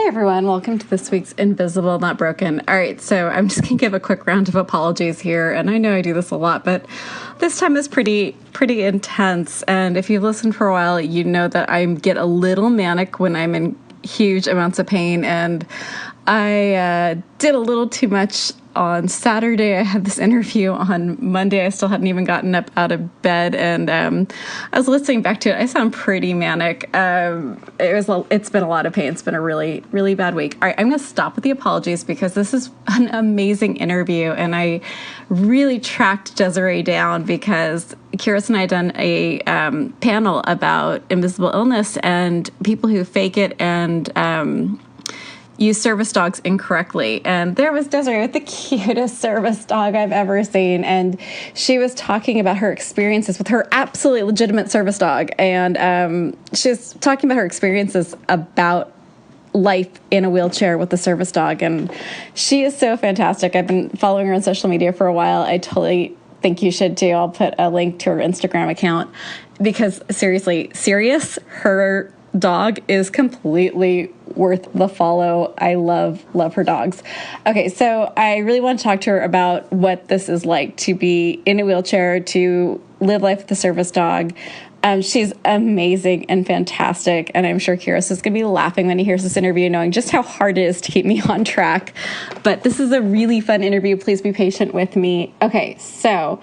Hey everyone, welcome to this week's Invisible Not Broken. All right, so I'm just going to give a quick round of apologies here, and I know I do this a lot, but this time is pretty intense, and if you've listened for a while, you know that I get a little manic when I'm in huge amounts of pain, and I did a little too much on Saturday. I had this interview on Monday. I still hadn't even gotten up out of bed, and I was listening back to it. I sound pretty manic. It's been a lot of pain. It's been a really, really bad week. All right, I'm going to stop with the apologies because this is an amazing interview, and I really tracked Desiree down because Kyrus and I done a panel about invisible illness and people who fake it and use service dogs incorrectly. And there was Desiree with the cutest service dog I've ever seen. And she was talking about her experiences with her absolutely legitimate service dog. And she was talking about her experiences about life in a wheelchair with the service dog. And she is so fantastic. I've been following her on social media for a while. I totally think you should too. I'll put a link to her Instagram account because seriously, her dog is completely worth the follow. I love her dogs. Okay, so I really want to talk to her about what this is like to be in a wheelchair, to live life with a service dog. She's amazing and fantastic, and I'm sure Kyrus is going to be laughing when he hears this interview, knowing just how hard it is to keep me on track. But this is a really fun interview. Please be patient with me. Okay, so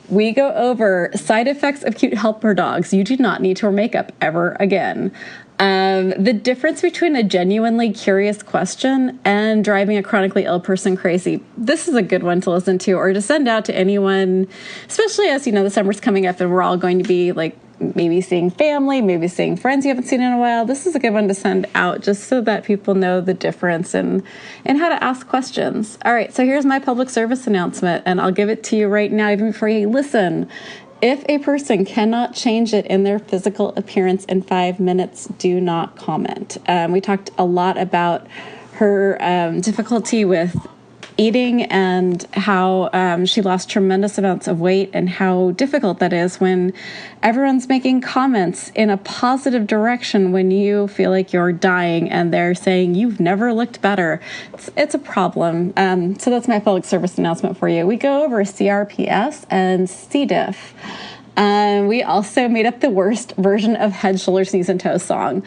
we go over side effects of cute helper dogs. You do not need to wear makeup ever again. The difference between a genuinely curious question and driving a chronically ill person crazy. This is a good one to listen to or to send out to anyone, especially as, the summer's coming up and we're all going to be like maybe seeing family, maybe seeing friends you haven't seen in a while. This is a good one to send out just so that people know the difference and how to ask questions. All right, so here's my public service announcement, and I'll give it to you right now even before you listen. If a person cannot change it in their physical appearance in 5 minutes, do not comment. We talked a lot about her difficulty with eating and how she lost tremendous amounts of weight and how difficult that is when everyone's making comments in a positive direction when you feel like you're dying and they're saying you've never looked better. It's a problem. So that's my public service announcement for you. We go over CRPS and CDIF. We also made up the worst version of Head, Shoulders, Knees, and Toes song.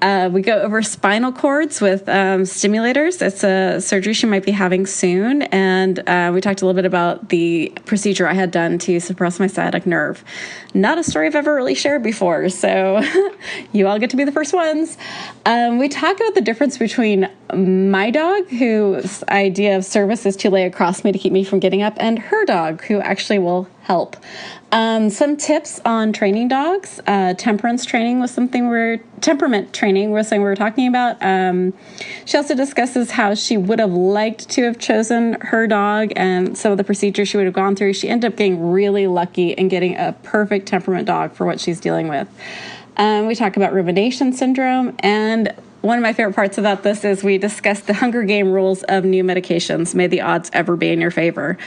We go over spinal cords with stimulators. It's a surgery she might be having soon. And we talked a little bit about the procedure I had done to suppress my sciatic nerve. Not a story I've ever really shared before, so you all get to be the first ones. We talk about the difference between my dog, whose idea of service is to lay across me to keep me from getting up, and her dog, who actually will help. Some tips on training dogs. Temperament training was something we were talking about. She also discusses how she would have liked to have chosen her dog and some of the procedures she would have gone through. She ended up getting really lucky and getting a perfect temperament dog for what she's dealing with. We talk about rumination syndrome, and one of my favorite parts about this is we discuss the Hunger Game rules of new medications. May the odds ever be in your favor.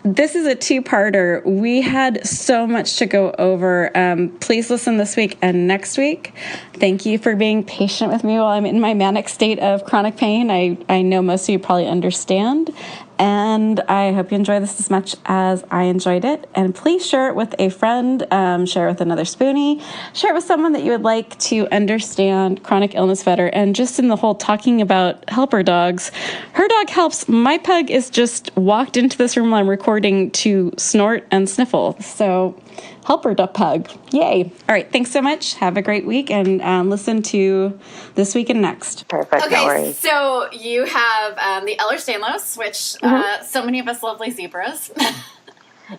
This is a two-parter. We had so much to go over. Please listen this week and next week. Thank you for being patient with me while I'm in my manic state of chronic pain. I know most of you probably understand. And I hope you enjoy this as much as I enjoyed it. And please share it with a friend, share it with another spoonie, share it with someone that you would like to understand chronic illness better. And just in the whole talking about helper dogs, her dog helps. My pug is just walked into this room while I'm recording to snort and sniffle. So helper dog pug. Yay. All right. Thanks so much. Have a great week and listen to This Week and Next. Perfect. Okay, no worries. So you have the Ehlers Danlos, which so many of us lovely zebras.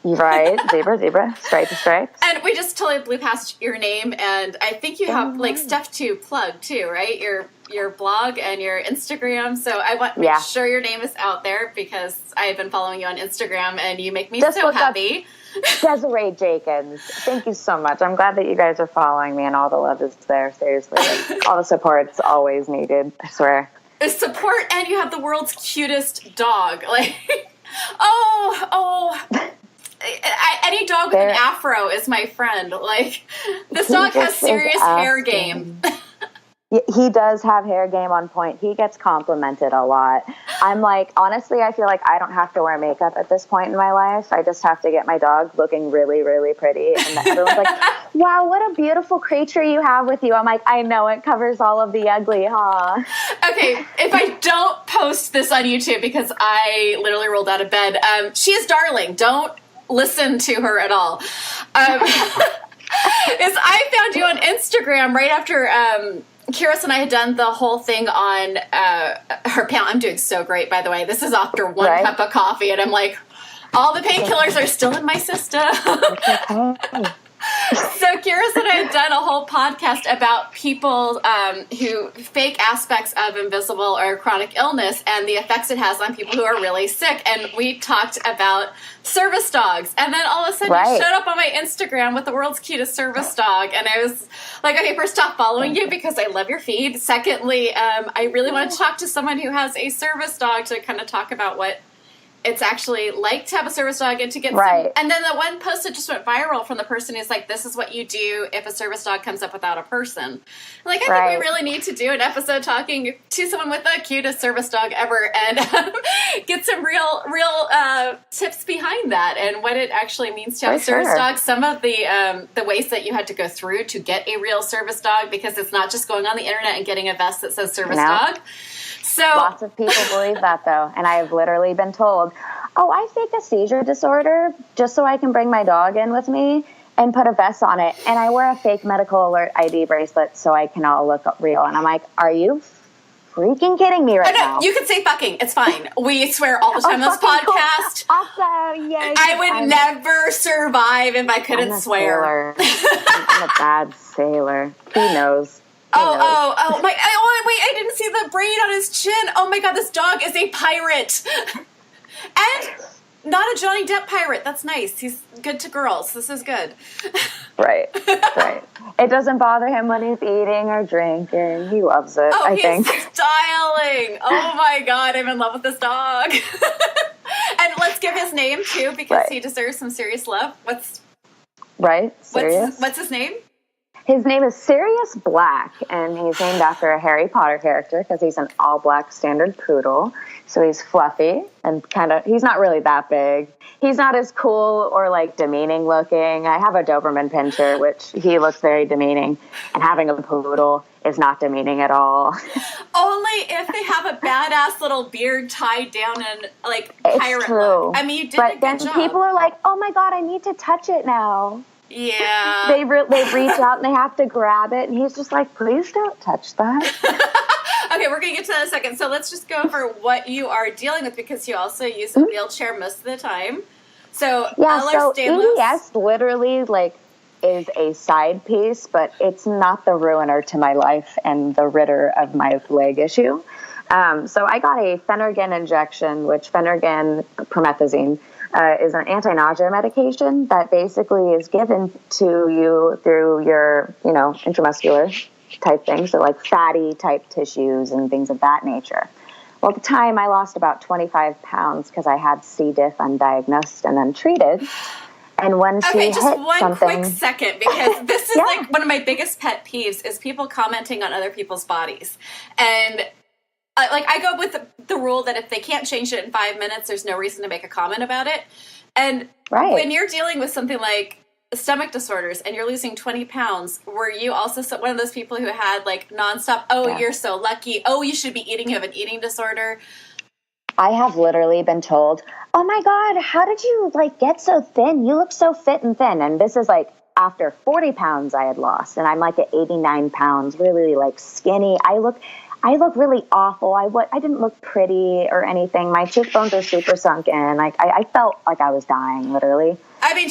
Right. Zebra. Stripe. And we just totally blew past your name, and I think you have stuff to plug too, right? Your blog and your Instagram. So I want to make sure your name is out there because I've been following you on Instagram, and you make me Just so happy. Desiree Jenkins. Thank you so much. I'm glad that you guys are following me and all the love is there. Seriously. All the support's always needed. I swear. Support, and you have the world's cutest dog. Any dog with an afro is my friend. This dog has serious hair game. He does have hair game on point. He gets complimented a lot. I'm like, honestly, I feel like I don't have to wear makeup at this point in my life. I just have to get my dog looking really, really pretty. And everyone's like, wow, what a beautiful creature you have with you. I'm like, I know, it covers all of the ugly, huh? Okay, if I don't post this on YouTube because I literally rolled out of bed, she is darling. Don't listen to her at all. Is I found you on Instagram right after Kiris and I had done the whole thing on her panel. I'm doing so great, by the way. This is after one cup of coffee, and I'm like, all the painkillers are still in my system. So Kiris and I had done a whole podcast about people who fake aspects of invisible or chronic illness and the effects it has on people who are really sick. And we talked about service dogs. And then all of a sudden you showed up on my Instagram with the world's cutest service dog. And I was like, okay, first stop following you because I love your feed. Secondly, I really want to talk to someone who has a service dog to kind of talk about what it's actually like to have a service dog and to get some, and then the one post that just went viral from the person who's like, this is what you do if a service dog comes up without a person. Like, I think we really need to do an episode talking to someone with the cutest service dog ever and get some real tips behind that and what it actually means to have a service dog. Some of the ways that you had to go through to get a real service dog, because it's not just going on the internet and getting a vest that says service dog. So lots of people believe that, though, and I have literally been told, oh, I fake a seizure disorder just so I can bring my dog in with me and put a vest on it, and I wear a fake medical alert ID bracelet so I can all look real. And I'm like, are you freaking kidding me right now? You can say fucking. It's fine. We swear all the time on this podcast. Cool. Awesome. Yay. I would never survive if I couldn't swear. I'm a bad sailor. He knows. Oh, wait, I didn't see the braid on his chin. Oh my God, this dog is a pirate. And not a Johnny Depp pirate. That's nice. He's good to girls. This is good. Right. It doesn't bother him when he's eating or drinking. He loves it, I think. Styling. Oh my God, I'm in love with this dog. And let's give his name too, because he deserves some serious love. What's his name? His name is Sirius Black, and he's named after a Harry Potter character because he's an all-black standard poodle. So he's fluffy and he's not really that big. He's not as cool or, like, demeaning looking. I have a Doberman Pinscher, which he looks very demeaning, and having a poodle is not demeaning at all. Only if they have a badass little beard tied down and, like, pirate look. I mean, you did a good job. But then people are like, oh, my God, I need to touch it now. Yeah. They reach out and they have to grab it, and he's just like, please don't touch that. Okay, we're going to get to that in a second. So let's just go over what you are dealing with, because you also use a wheelchair most of the time. So Ehlers, Danlos. EDS literally, like, is a side piece, but it's not the ruiner to my life and the ritter of my leg issue. So I got a Phenergan injection, which Phenergan, promethazine, is an antinausea medication that basically is given to you through your, intramuscular type things, so like fatty type tissues and things of that nature. Well, at the time, I lost about 25 pounds because I had C. diff undiagnosed and then treated. And when she just one quick second, because this is like one of my biggest pet peeves is people commenting on other people's bodies. And I go with the rule that if they can't change it in 5 minutes, there's no reason to make a comment about it. And when you're dealing with something like stomach disorders and you're losing 20 pounds, were you also one of those people who had like nonstop, you're so lucky, you should be eating, you have an eating disorder? I have literally been told, oh my God, how did you get so thin? You look so fit and thin. And this is after 40 pounds I had lost, and I'm at 89 pounds, really skinny. I look really awful. I didn't look pretty or anything. My cheekbones are super sunken. I felt like I was dying, literally. I mean,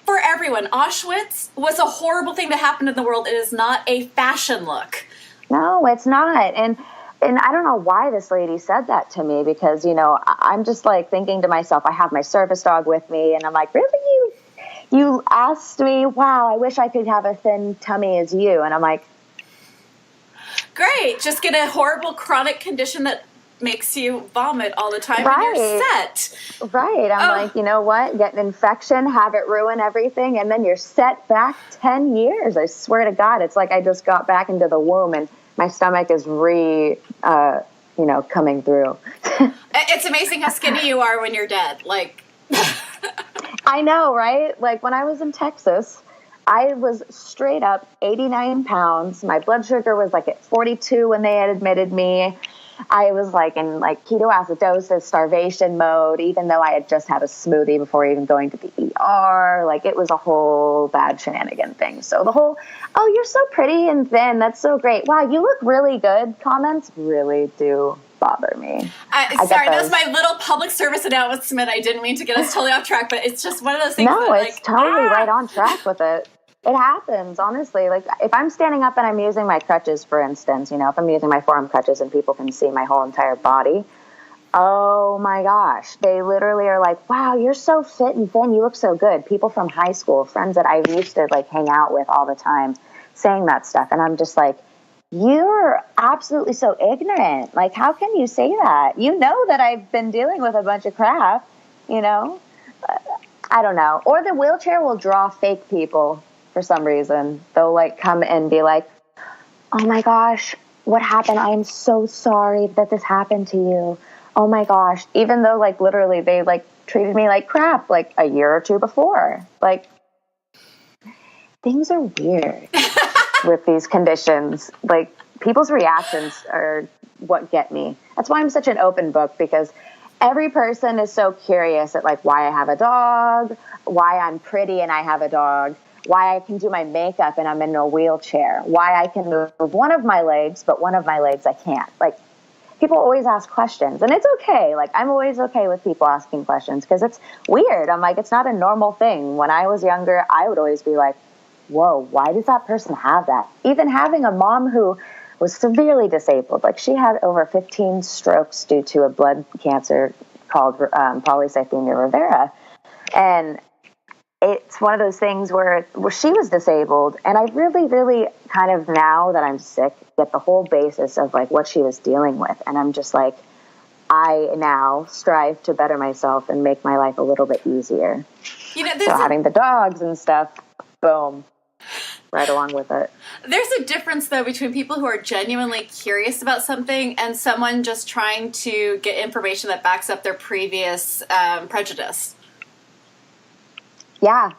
for everyone, Auschwitz was a horrible thing to happen in the world. It is not a fashion look. No, it's not. And I don't know why this lady said that to me, because, I'm just thinking to myself, I have my service dog with me, and I'm like, really? You asked me? Wow, I wish I could have a thin tummy as you. And I'm like, great. Just get a horrible chronic condition that makes you vomit all the time right. and you're set. Right. I'm like, you know what? Get an infection, have it ruin everything, and then you're set back 10 years. I swear to God, it's like I just got back into the womb and my stomach is coming through. It's amazing how skinny you are when you're dead. Like, I know, right? Like when I was in Texas, I was straight up 89 pounds. My blood sugar was like at 42 when they had admitted me. I was like in like ketoacidosis, starvation mode, even though I had just had a smoothie before even going to the ER. Like it was a whole bad shenanigan thing. So the whole, oh, you're so pretty and thin. That's so great. Wow, you look really good comments really do bother me. Sorry, that was my little public service announcement. I didn't mean to get us totally off track, but it's just one of those things. No, it's totally right on track with it. It happens, honestly. Like if I'm standing up and I'm using my crutches, for instance, if I'm using my forearm crutches and people can see my whole entire body, oh my gosh, they literally are like, wow, you're so fit and thin. You look so good. People from high school, friends that I used to like hang out with all the time saying that stuff. And I'm just like, you're absolutely so ignorant. Like, how can you say that? You know that I've been dealing with a bunch of crap, I don't know. Or the wheelchair will draw fake people. For some reason, they'll like come and be like, oh my gosh, what happened? I am so sorry that this happened to you. Oh my gosh. Even though like literally they like treated me like crap like a year or two before. Like things are weird with these conditions. Like people's reactions are what get me. That's why I'm such an open book, because every person is so curious at like why I have a dog, why I'm pretty and I have a dog, why I can do my makeup and I'm in a wheelchair, why I can move one of my legs, but one of my legs I can't. Like, people always ask questions, and it's okay. Like, I'm always okay with people asking questions because it's weird. I'm like, it's not a normal thing. When I was younger, I would always be like, whoa, why does that person have that? Even having a mom who was severely disabled, like she had over 15 strokes due to a blood cancer called polycythemia vera. And it's one of those things where she was disabled, and I really, really kind of, now that I'm sick, get the whole basis of like what she was dealing with. And I'm just like, I now strive to better myself and make my life a little bit easier. So having the dogs and stuff, boom, right along with it. There's a difference, though, between people who are genuinely curious about something and someone just trying to get information that backs up their previous prejudice. Yeah.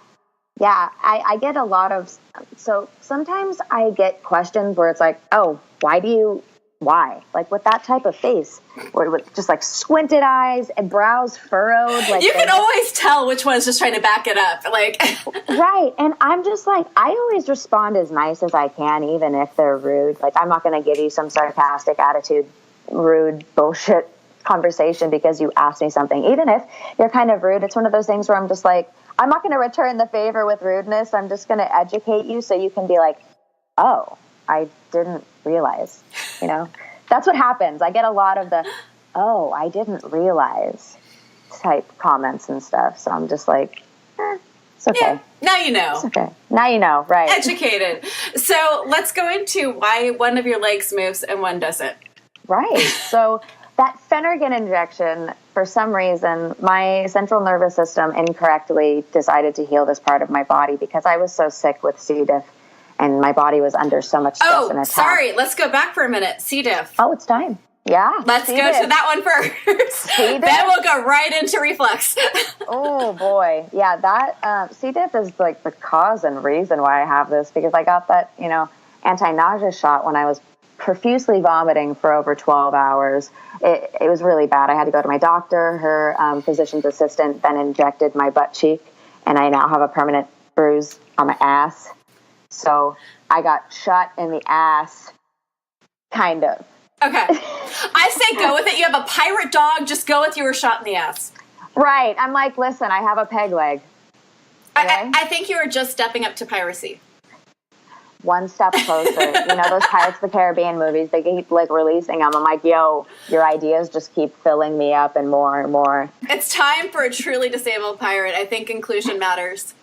I get a lot of, so sometimes I get questions where it's like, oh, why? Like with that type of face, or with just like squinted eyes and brows furrowed. Like you can always tell which one's just trying to back it up. Like, right. And I'm just like, I always respond as nice as I can, even if they're rude. Like, I'm not going to give you some sarcastic attitude, rude bullshit conversation because you asked me something. Even if you're kind of rude, it's one of those things where I'm just like, I'm not going to return the favor with rudeness. I'm just going to educate you so you can be like, oh, I didn't realize, That's what happens. I get a lot of the, oh, I didn't realize type comments and stuff. So I'm just like, it's okay. Yeah, now you know. It's okay. Now you know, right. Educated. So let's go into why one of your legs moves and one doesn't. Right. So that Phenergan injection, for some reason, my central nervous system incorrectly decided to heal this part of my body because I was so sick with C. diff and my body was under so much stress and attack. Sorry. Let's go back for a minute. C. diff. Oh, it's time. Yeah. Let's go to that one first. Then we'll go right into reflex. Oh, boy. Yeah, that C. diff is like the cause and reason why I have this, because I got that, anti-nausea shot when I was profusely vomiting for over 12 hours. It was really bad. I had to go to my doctor. Her physician's assistant then injected my butt cheek, and I now have a permanent bruise on my ass. So I got shot in the ass, kind of. Okay. I say go with it. You have a pirate dog. Just go with you were shot in the ass. Right. I'm like, listen, I have a peg leg. Okay? I think you were just stepping up to piracy. One step closer. Those Pirates of the Caribbean movies, they keep like releasing them. I'm like, yo, your ideas just keep filling me up and more and more. It's time for a truly disabled pirate. I think inclusion matters.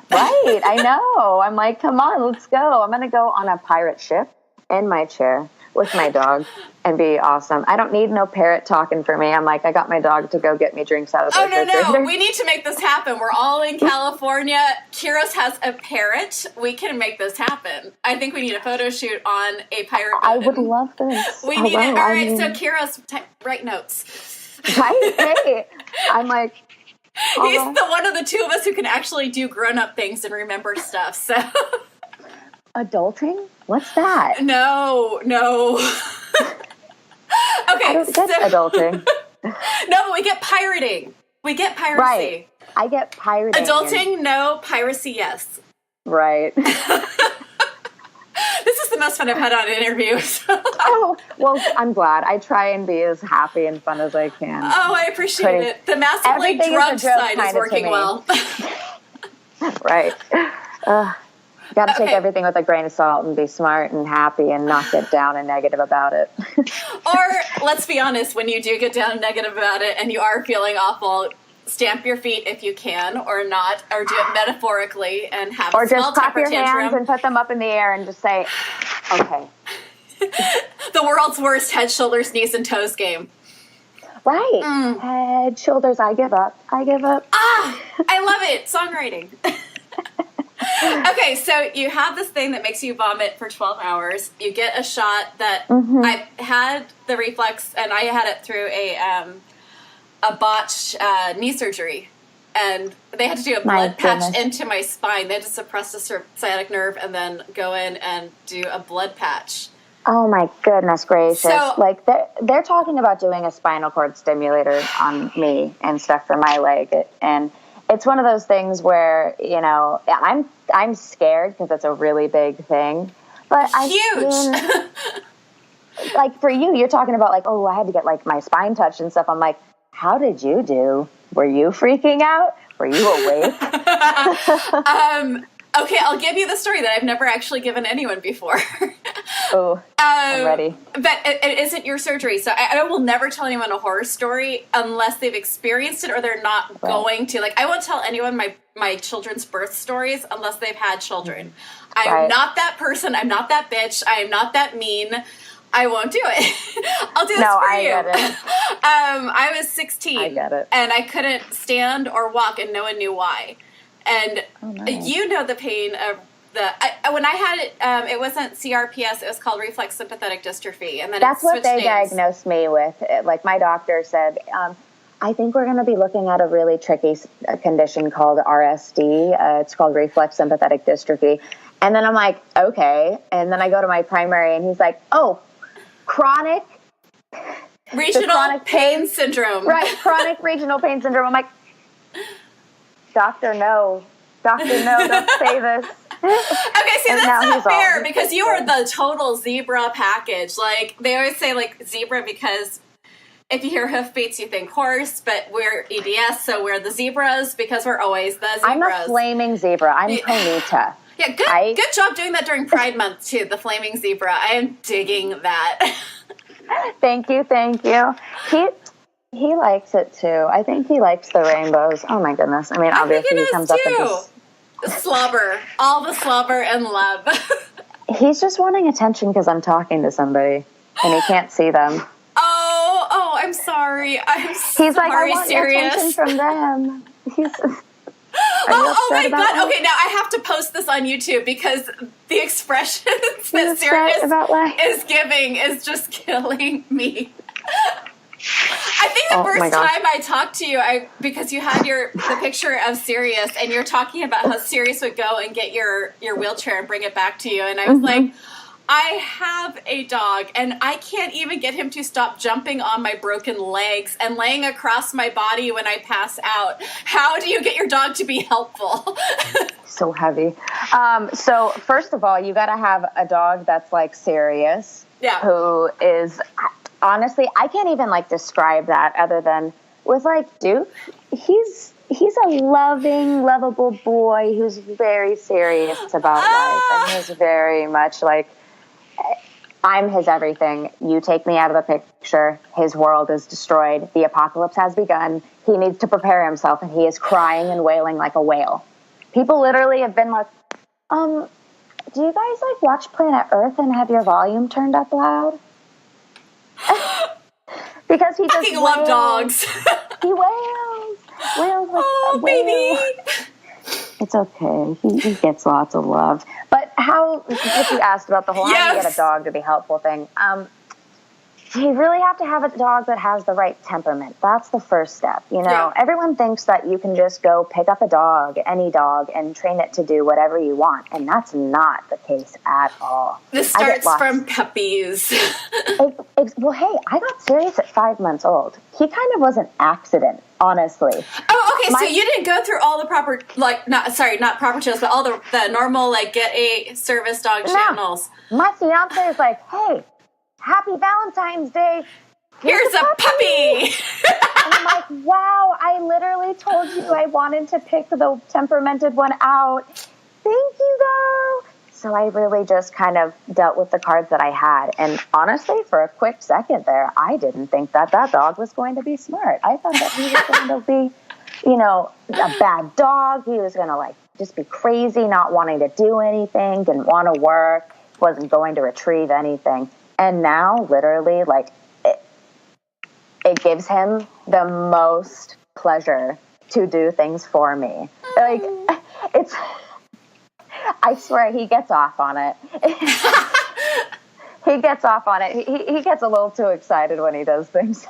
Right. I know. I'm like, come on, let's go. I'm going to go on a pirate ship in my chair with my dog and be awesome. I don't need no parrot talking for me. I'm like, I got my dog to go get me drinks out of the refrigerator. No. We need to make this happen. We're all in California. Kyrros has a parrot. We can make this happen. I think we need a photo shoot on a pirate boat. I would love this. We need it. All right, so Kyrros, write notes. Hey, I'm like... He's the one of the two of us who can actually do grown-up things and remember stuff, so... Adulting? What's that? No. Okay, I don't get adulting. No, but we get pirating. We get piracy. Right. I get pirating. Adulting, no. Piracy, yes. Right. This is the most fun I've had on interviews. Oh, well, I'm glad. I try and be as happy and fun as I can. Oh, I appreciate it. The massive drug side is working well. Right. You got to take everything with a grain of salt and be smart and happy and not get down and negative about it. Or, let's be honest, when you do get down and negative about it and you are feeling awful, stamp your feet if you can, or not, or do it metaphorically and have a small temper tantrum. Or just clap your hands and put them up in the air and just say, okay. The world's worst head, shoulders, knees, and toes game. Right. Head, shoulders, I give up. I love it. Songwriting. Okay, so you have this thing that makes you vomit for 12 hours. You get a shot that I had the reflex, and I had it through a botched knee surgery. And they had to do a blood patch into my spine. They had to suppress the sciatic nerve and then go in and do a blood patch. Oh my goodness gracious. So, like they're talking about doing a spinal cord stimulator on me and stuff for my leg. And it's one of those things where, you know, I'm scared because it's a really big thing. But huge. Like for you, you're talking about like, oh, I had to get like my spine touched and stuff. I'm like, how did you do? Were you freaking out? Were you awake? Okay, I'll give you the story that I've never actually given anyone before. Oh, I'm ready. But it isn't your surgery, so I will never tell anyone a horror story unless they've experienced it or they're not going to. Like, I won't tell anyone my children's birth stories unless they've had children. I'm not that person. I'm not that bitch. I am not that mean. I won't do it. I'll do this for you. Get it. I was 16. I get it. And I couldn't stand or walk, and no one knew why. And you know the pain of when I had it, it wasn't CRPS, it was called Reflex Sympathetic Dystrophy. And then that's what they diagnosed me with. Like my doctor said, I think we're going to be looking at a really tricky condition called RSD. It's called Reflex Sympathetic Dystrophy. And then I'm like, okay. And then I go to my primary and he's like, oh, chronic regional pain syndrome. Right, chronic regional pain syndrome. I'm like, Doctor, no, don't say this. Okay, see, that's not fair because you are the total zebra package. Like, they always say, like, zebra because if you hear hoofbeats, you think horse, but we're EDS, so we're the zebras because we're always the zebras. I'm a flaming zebra. I'm Ponyta. Yeah, good job doing that during Pride Month, too, the flaming zebra. I am digging that. Thank you. He likes it, too. I think he likes the rainbows. Oh, my goodness. I mean, obviously, he comes up with this... Slobber. All the slobber and love. He's just wanting attention because I'm talking to somebody, and he can't see them. Oh, I'm sorry. He's like, I want attention from them. Oh my God. Okay, now I have to post this on YouTube because the expressions that Sirius is giving is just killing me. I think the first time I talked to you, because you had the picture of Sirius, and you're talking about how Sirius would go and get your wheelchair and bring it back to you, and I was like, I have a dog, and I can't even get him to stop jumping on my broken legs and laying across my body when I pass out. How do you get your dog to be helpful? So heavy. So first of all, you got to have a dog that's like Sirius, who is... Honestly, I can't even like describe that other than with like Duke. He's a loving, lovable boy who's very serious about life, and he's very much like, I'm his everything. You take me out of the picture. His world is destroyed. The apocalypse has begun. He needs to prepare himself, and he is crying and wailing like a whale. People literally have been like, do you guys like watch Planet Earth and have your volume turned up loud? Because he just love dogs. He wails. Wails like oh, baby. It's okay. He gets lots of love. But if you asked about the whole how do you get a dog to be helpful thing, you really have to have a dog that has the right temperament. That's the first step. Everyone thinks that you can just go pick up a dog, any dog, and train it to do whatever you want. And that's not the case at all. This starts from puppies. Well, hey, I got Sirius at 5 months old. He kind of was an accident, honestly. Oh, okay. So you didn't go through all the proper, not proper channels, but all the normal, get a service dog channels. My fiance is like, hey, Happy Valentine's Day. Here's a puppy. And I'm like, wow, I literally told you I wanted to pick the temperamented one out. Thank you, though. So I really just kind of dealt with the cards that I had. And honestly, for a quick second there, I didn't think that dog was going to be smart. I thought that he was going to be, a bad dog. He was going to, just be crazy, not wanting to do anything, didn't want to work, wasn't going to retrieve anything. And now, literally, it gives him the most pleasure to do things for me. I swear he gets off on it. He gets off on it. He gets a little too excited when he does things.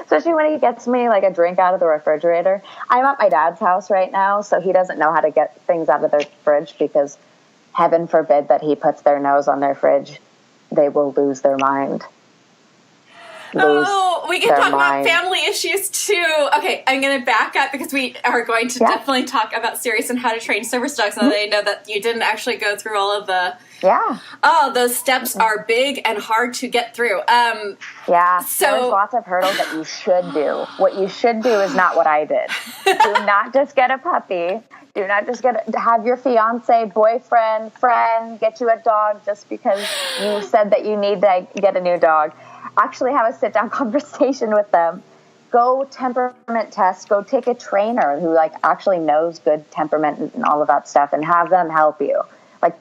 Especially when he gets me a drink out of the refrigerator. I'm at my dad's house right now, so he doesn't know how to get things out of their fridge because heaven forbid that he puts their nose on their fridge. They will lose their mind. We can talk about family issues too. Okay, I'm going to back up because we are going to definitely talk about Sirius and how to train service dogs. Now that I know that you didn't actually go through all of the... Yeah. Oh, those steps are big and hard to get through. So there's lots of hurdles that you should do. What you should do is not what I did. Do not just get a puppy. Do not just have your fiance, boyfriend, friend get you a dog just because you said that you need to get a new dog. Actually have a sit-down conversation with them. Go temperament test. Go take a trainer who actually knows good temperament and all of that stuff and have them help you.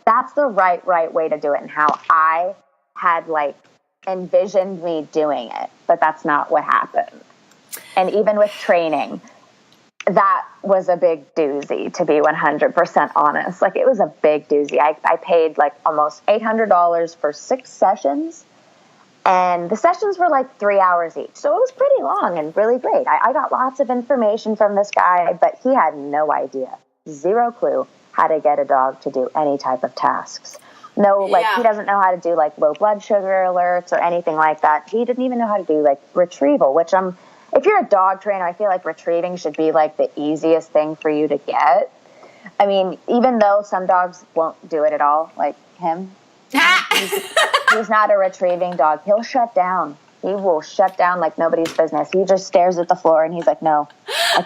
That's the right way to do it and how I had envisioned me doing it. But that's not what happened. And even with training, that was a big doozy, to be 100% honest. It was a big doozy. I paid almost $800 for 6 sessions, and the sessions were 3 hours each. So it was pretty long and really great. I got lots of information from this guy, but he had no idea, zero clue how to get a dog to do any type of tasks. No, he doesn't know how to do low blood sugar alerts or anything like that. He didn't even know how to do retrieval, which if you're a dog trainer, I feel retrieving should be the easiest thing for you to get. I mean, even though some dogs won't do it at all, like him, he's not a retrieving dog. He'll shut down. He will shut down like nobody's business. He just stares at the floor and he's like, no, I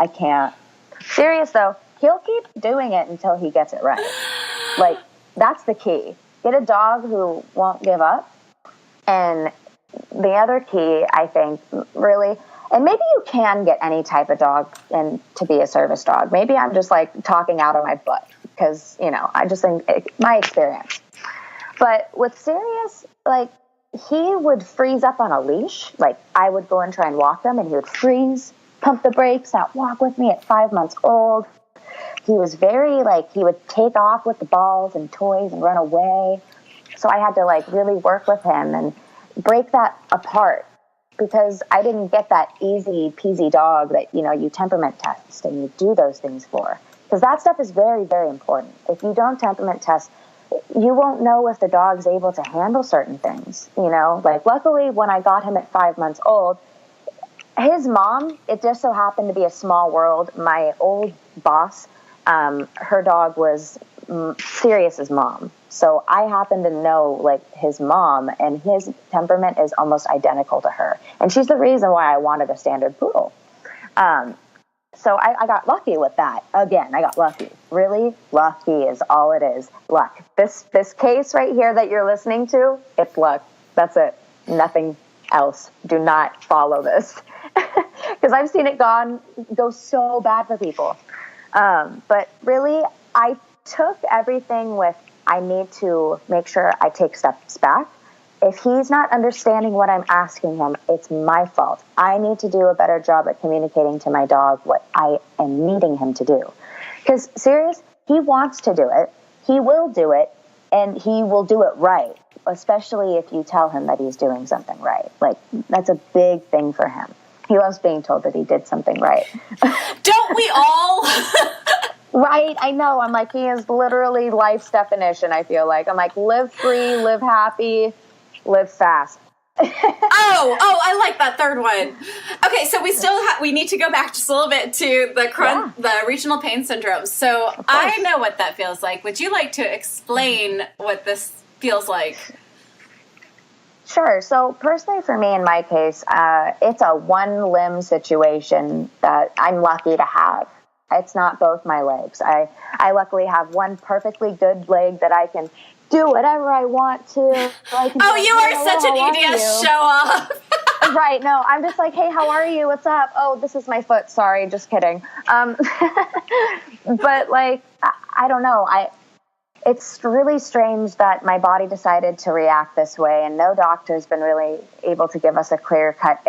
can't. Serious though, he'll keep doing it until he gets it right. That's the key. Get a dog who won't give up. And the other key, I think, really, and maybe you can get any type of dog and to be a service dog. Maybe I'm just talking out of my butt because, I just think my experience. But with Sirius, he would freeze up on a leash. I would go and try and walk him and he would freeze, pump the brakes, not walk with me at 5 months old. He was very he would take off with the balls and toys and run away. So I had to really work with him and break that apart because I didn't get that easy peasy dog that, you temperament test and you do those things for. Because that stuff is very, very important. If you don't temperament test, you won't know if the dog's able to handle certain things, luckily when I got him at 5 months old, his mom, it just so happened to be a small world. My old boss, her dog was Sirius's mom. So I happen to know his mom, and his temperament is almost identical to her. And she's the reason why I wanted a standard poodle. So I got lucky with that. Again, I got lucky. Really lucky is all it is. Luck. This case right here that you're listening to, it's luck. That's it. Nothing else. Do not follow this. Because I've seen it go so bad for people. But really, I took everything with, I need to make sure I take steps back. If he's not understanding what I'm asking him, it's my fault. I need to do a better job at communicating to my dog what I am needing him to do. Because serious, he wants to do it. He will do it, and he will do it right, especially if you tell him that he's doing something right. Like, that's a big thing for him. He loves being told that he did something right. Don't we all? Right, I know. I'm like, he is literally life's definition, I feel like. I'm like, live free, live happy, live fast. I like that third one. Okay, so we need to go back just a little bit to the regional pain syndrome. So I know what that feels like. Would you like to explain what this feels like? Sure. So personally for me, in my case, it's a one limb situation that I'm lucky to have. It's not both my legs. I luckily have one perfectly good leg that I can do whatever I want to. You are such an EDS show off. Right. No, I'm just like, hey, how are you? What's up? Oh, this is my foot. Sorry. Just kidding. But like, I don't know. It's really strange that my body decided to react this way, and no doctor's been really able to give us a clear-cut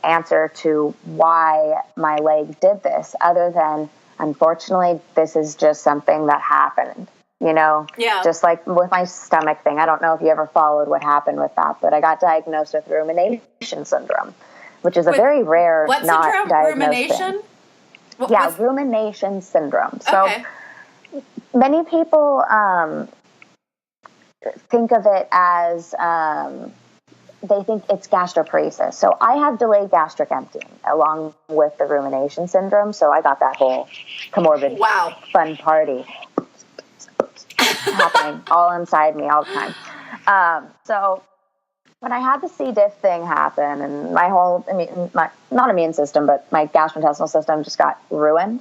answer to why my leg did this, other than, unfortunately, this is just something that happened, you know? Yeah. Just like with my stomach thing. I don't know if you ever followed what happened with that, but I got diagnosed with rumination syndrome, which is a very rare, what not syndrome? diagnosed Rumination? thing. Rumination syndrome. So. Okay. Many people think of it as they think it's gastroparesis. So I have delayed gastric emptying along with the rumination syndrome. So I got that whole comorbid fun party happening all inside me all the time. So when I had the CDIF thing happen and my whole, not immune system, but my gastrointestinal system just got ruined,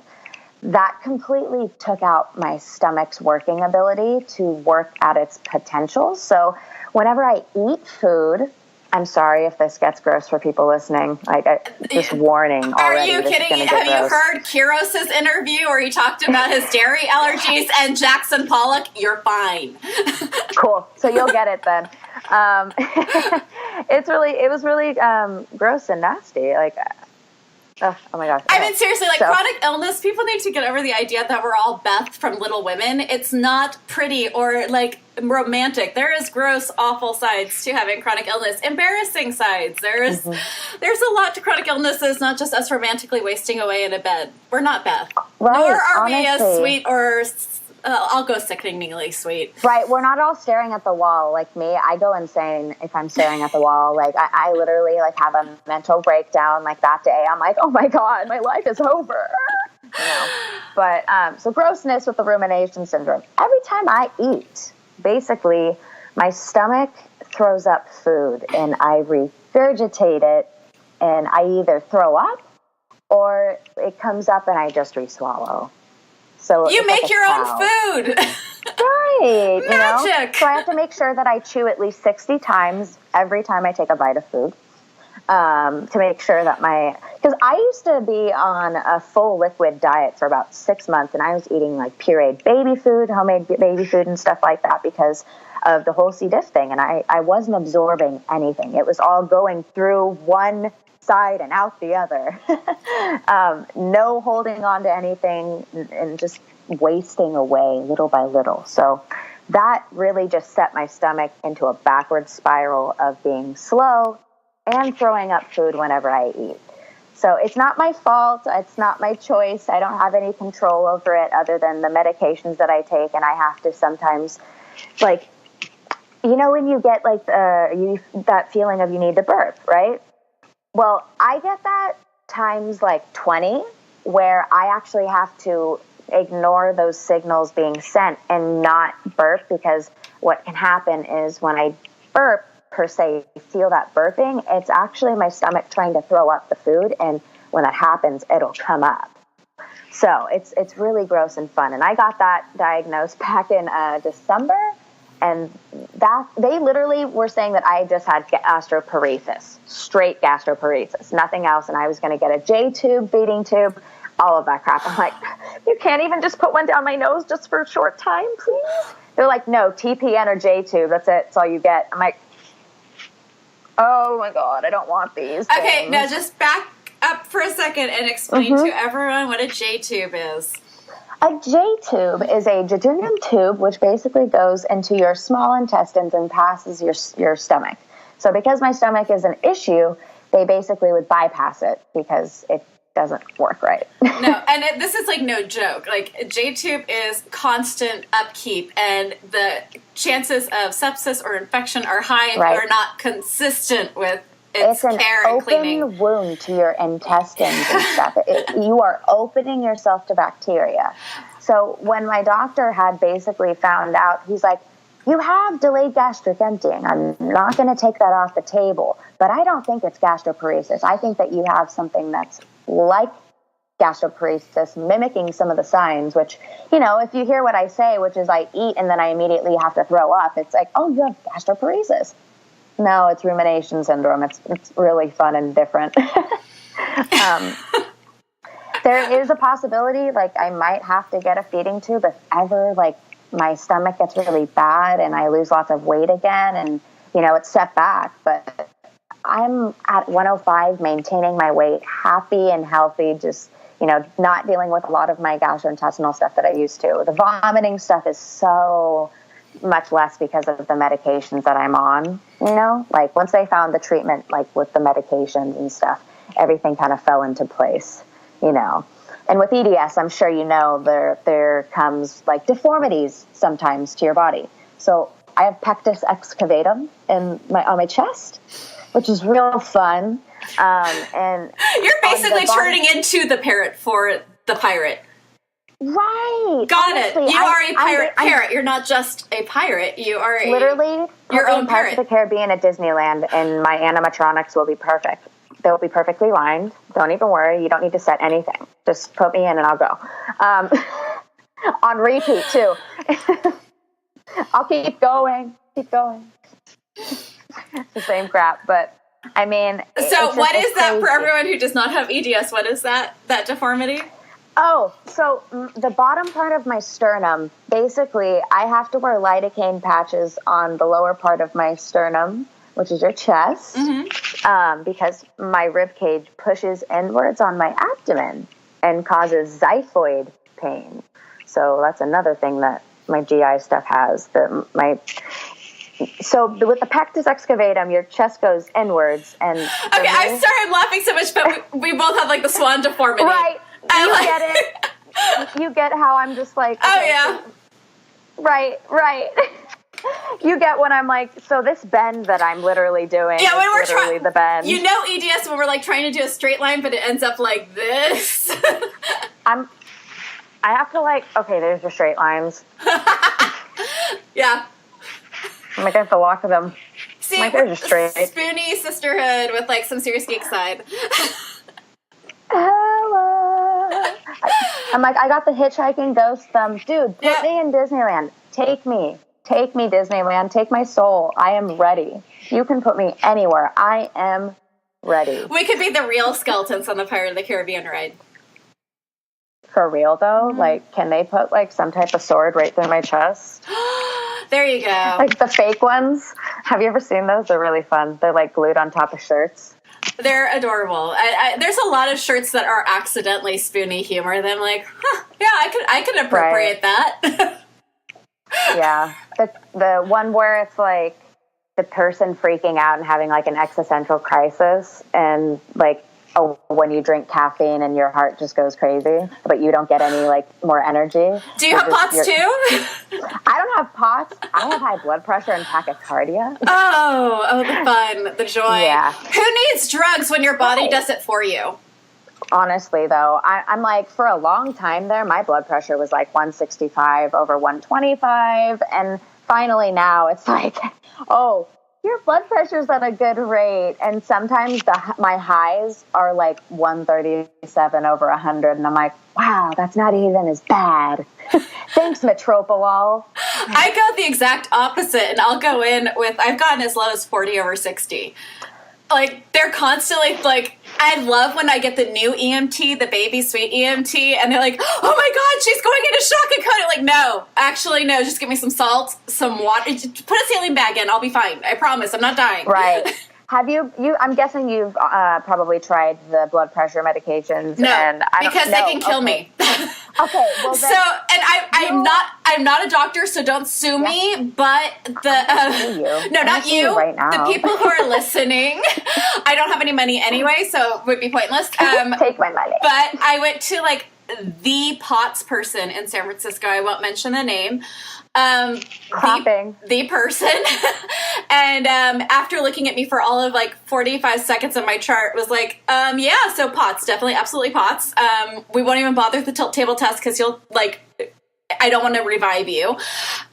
that completely took out my stomach's working ability to work at its potential. So whenever I eat food, I'm sorry if this gets gross for people listening. Just warning already. Are you kidding? Have you heard Kiros's interview where he talked about his dairy allergies and Jackson Pollock? You're fine. Cool. So you'll get it then. It was really gross and nasty. Oh my gosh. I mean, seriously, chronic illness, people need to get over the idea that we're all Beth from Little Women. It's not pretty or romantic. There is gross, awful sides to having chronic illness, embarrassing sides. There's a lot to chronic illnesses, not just us romantically wasting away in a bed. We're not Beth. Right, nor are honestly. we as sweet or I'll go sickeningly sweet. Right, we're not all staring at the wall like me. I go insane if I'm staring at the wall. I literally have a mental breakdown that day. I'm like, oh my God, my life is over. You know? But so grossness with the rumination syndrome. Every time I eat, basically my stomach throws up food and I regurgitate it and I either throw up or it comes up and I just re-swallow. So you make your own food. Right. Magic. So I have to make sure that I chew at least 60 times every time I take a bite of food to make sure that because I used to be on a full liquid diet for about 6 months, and I was eating pureed baby food, homemade baby food and stuff like that because of the whole C. diff thing. And I wasn't absorbing anything. It was all going through one side and out the other. No holding on to anything and just wasting away little by little. So that really just set my stomach into a backward spiral of being slow and throwing up food whenever I eat. So it's not my fault. It's not my choice. I don't have any control over it other than the medications that I take. And I have to sometimes when you get that feeling of you need to burp, right? Well, I get that times 20, where I actually have to ignore those signals being sent and not burp, because what can happen is when I burp, per se, feel that burping, it's actually my stomach trying to throw up the food, and when that happens, it'll come up. So it's really gross and fun. And I got that diagnosed back in December, and that they literally were saying that I just had gastroparesis, straight gastroparesis, nothing else. And I was going to get a J tube, feeding tube. all of that crap. I'm like, you can't even just put one down my nose just for a short time, please? They're like, no, TPN or J tube. That's it. That's all you get. I'm like, oh my God, I don't want these. Okay, things. now just back up for a second and explain to everyone what a J tube is. A J tube is a jejunum tube, which basically goes into your small intestines and passes your stomach. So because my stomach is an issue, they basically would bypass it because it doesn't work right. No, and this is like no joke. Like a J tube is constant upkeep, and the chances of sepsis or infection are high if you're not consistent with its care and cleaning. It's an open wound to your intestines and stuff. You are opening yourself to bacteria. So when my doctor had basically found out, he's like, you have delayed gastric emptying. I'm not going to take that off the table, but I don't think it's gastroparesis. I think that you have something that's like gastroparesis, mimicking some of the signs, which, you know, if you hear what I say, which is I eat and then I immediately have to throw up, it's like, oh, you have gastroparesis. No, it's rumination syndrome. It's really fun and different. There is a possibility, like, I might have to get a feeding tube if ever, like, my stomach gets really bad and I lose lots of weight again and, you know, it's set back. But I'm at 105, maintaining my weight, happy and healthy, just, you know, not dealing with a lot of my gastrointestinal stuff that I used to. The vomiting stuff is so much less because of the medications that I'm on, you know? Like, once they found the treatment, like, with the medications and stuff, everything kind of fell into place, you know? And with EDS, I'm sure you know, there comes, like, deformities sometimes to your body. So I have pectus excavatum on my chest, which is real fun. And you're basically turning into the parrot for the pirate. Right. Got honestly, it. You are a pirate parrot. You're not just a pirate. You are literally your own parrot. Pirates of the Caribbean at Disneyland, and my animatronics will be perfect. They'll be perfectly lined. Don't even worry. You don't need to set anything. Just put me in and I'll go. On repeat, too. I'll keep going. Keep going. It's the same crap, but I mean... So what is that for everyone who does not have EDS? What is that deformity? Oh, so the bottom part of my sternum, basically, I have to wear lidocaine patches on the lower part of my sternum, which is your chest, because my rib cage pushes inwards on my abdomen and causes xiphoid pain. So that's another thing that my GI stuff has. So with the pectus excavatum, your chest goes inwards. And okay, I'm sorry I'm laughing so much, but we both have, like, the swan deformity. Right. You get it. You get how I'm just like... Okay, oh, yeah. Right. You get when I'm like, so this bend that I'm literally doing is literally the bend. You know EDS when we're, like, trying to do a straight line, but it ends up like this. I have to, like, okay, there's your straight lines. Yeah. I'm like, I have to lock them. See, like, there's your straight. Spoony sisterhood with, like, some serious geek side. Hello. I'm like, I got the hitchhiking ghost thumb. Dude, put me in Disneyland. Take me, Disneyland. Take my soul. I am ready. You can put me anywhere. I am ready. We could be the real skeletons on the Pirate of the Caribbean ride. For real, though? Mm-hmm. Like, can they put, like, some type of sword right through my chest? There you go. Like the fake ones. Have you ever seen those? They're really fun. They're, like, glued on top of shirts. They're adorable. There's a lot of shirts that are accidentally Spoony humor. That I'm like, yeah, I could appropriate that. Yeah. The one where it's like the person freaking out and having, like, an existential crisis, and, like, when you drink caffeine and your heart just goes crazy, but you don't get any, like, more energy. Do you have POTS too? I don't have POTS. I have high blood pressure and tachycardia. Oh, the fun, the joy. Yeah. Who needs drugs when your body does it for you? Honestly, though, I'm like, for a long time there, my blood pressure was like 165 over 125. And finally now it's like, oh, your blood pressure's at a good rate. And sometimes my highs are like 137 over 100. And I'm like, wow, that's not even as bad. Thanks, Metropolol. I go the exact opposite. And I'll go in with, I've gotten as low as 40 over 60. Like, they're constantly, like, I love when I get the new EMT, the baby sweet EMT, and they're like, oh my God, she's going into shock and code. Like, no, actually, no, just give me some salt, some water, put a saline bag in, I'll be fine. I promise, I'm not dying. Right. Have you, I'm guessing you've probably tried the blood pressure medications. No, and because they can kill me. Okay, well then, so, and I'm not a doctor, so don't sue me, but no, not you, right now. The people who are listening, I don't have any money anyway, so it would be pointless. Take my money. But I went to like the POTS person in San Francisco, I won't mention the name, the person, and after looking at me for all of like 45 seconds of my chart, was like, yeah, so POTS, definitely, absolutely POTS. We won't even bother the table test because you'll like, I don't want to revive you.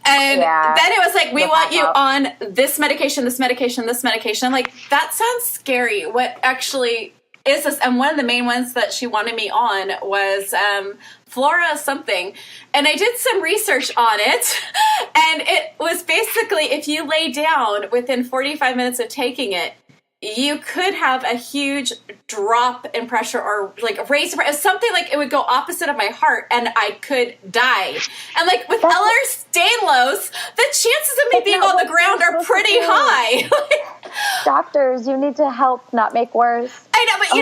And then it was like, we want you on this medication, this medication, this medication. Like, that sounds scary. What actually is this? And one of the main ones that she wanted me on was Flora something. And I did some research on it. And it was basically, if you lay down within 45 minutes of taking it, you could have a huge drop in pressure or like raise something, like it would go opposite of my heart and I could die. And like with Ehlers, Danlos, the chances of me being on the ground are pretty high. Doctors, you need to help, not make worse. I know, but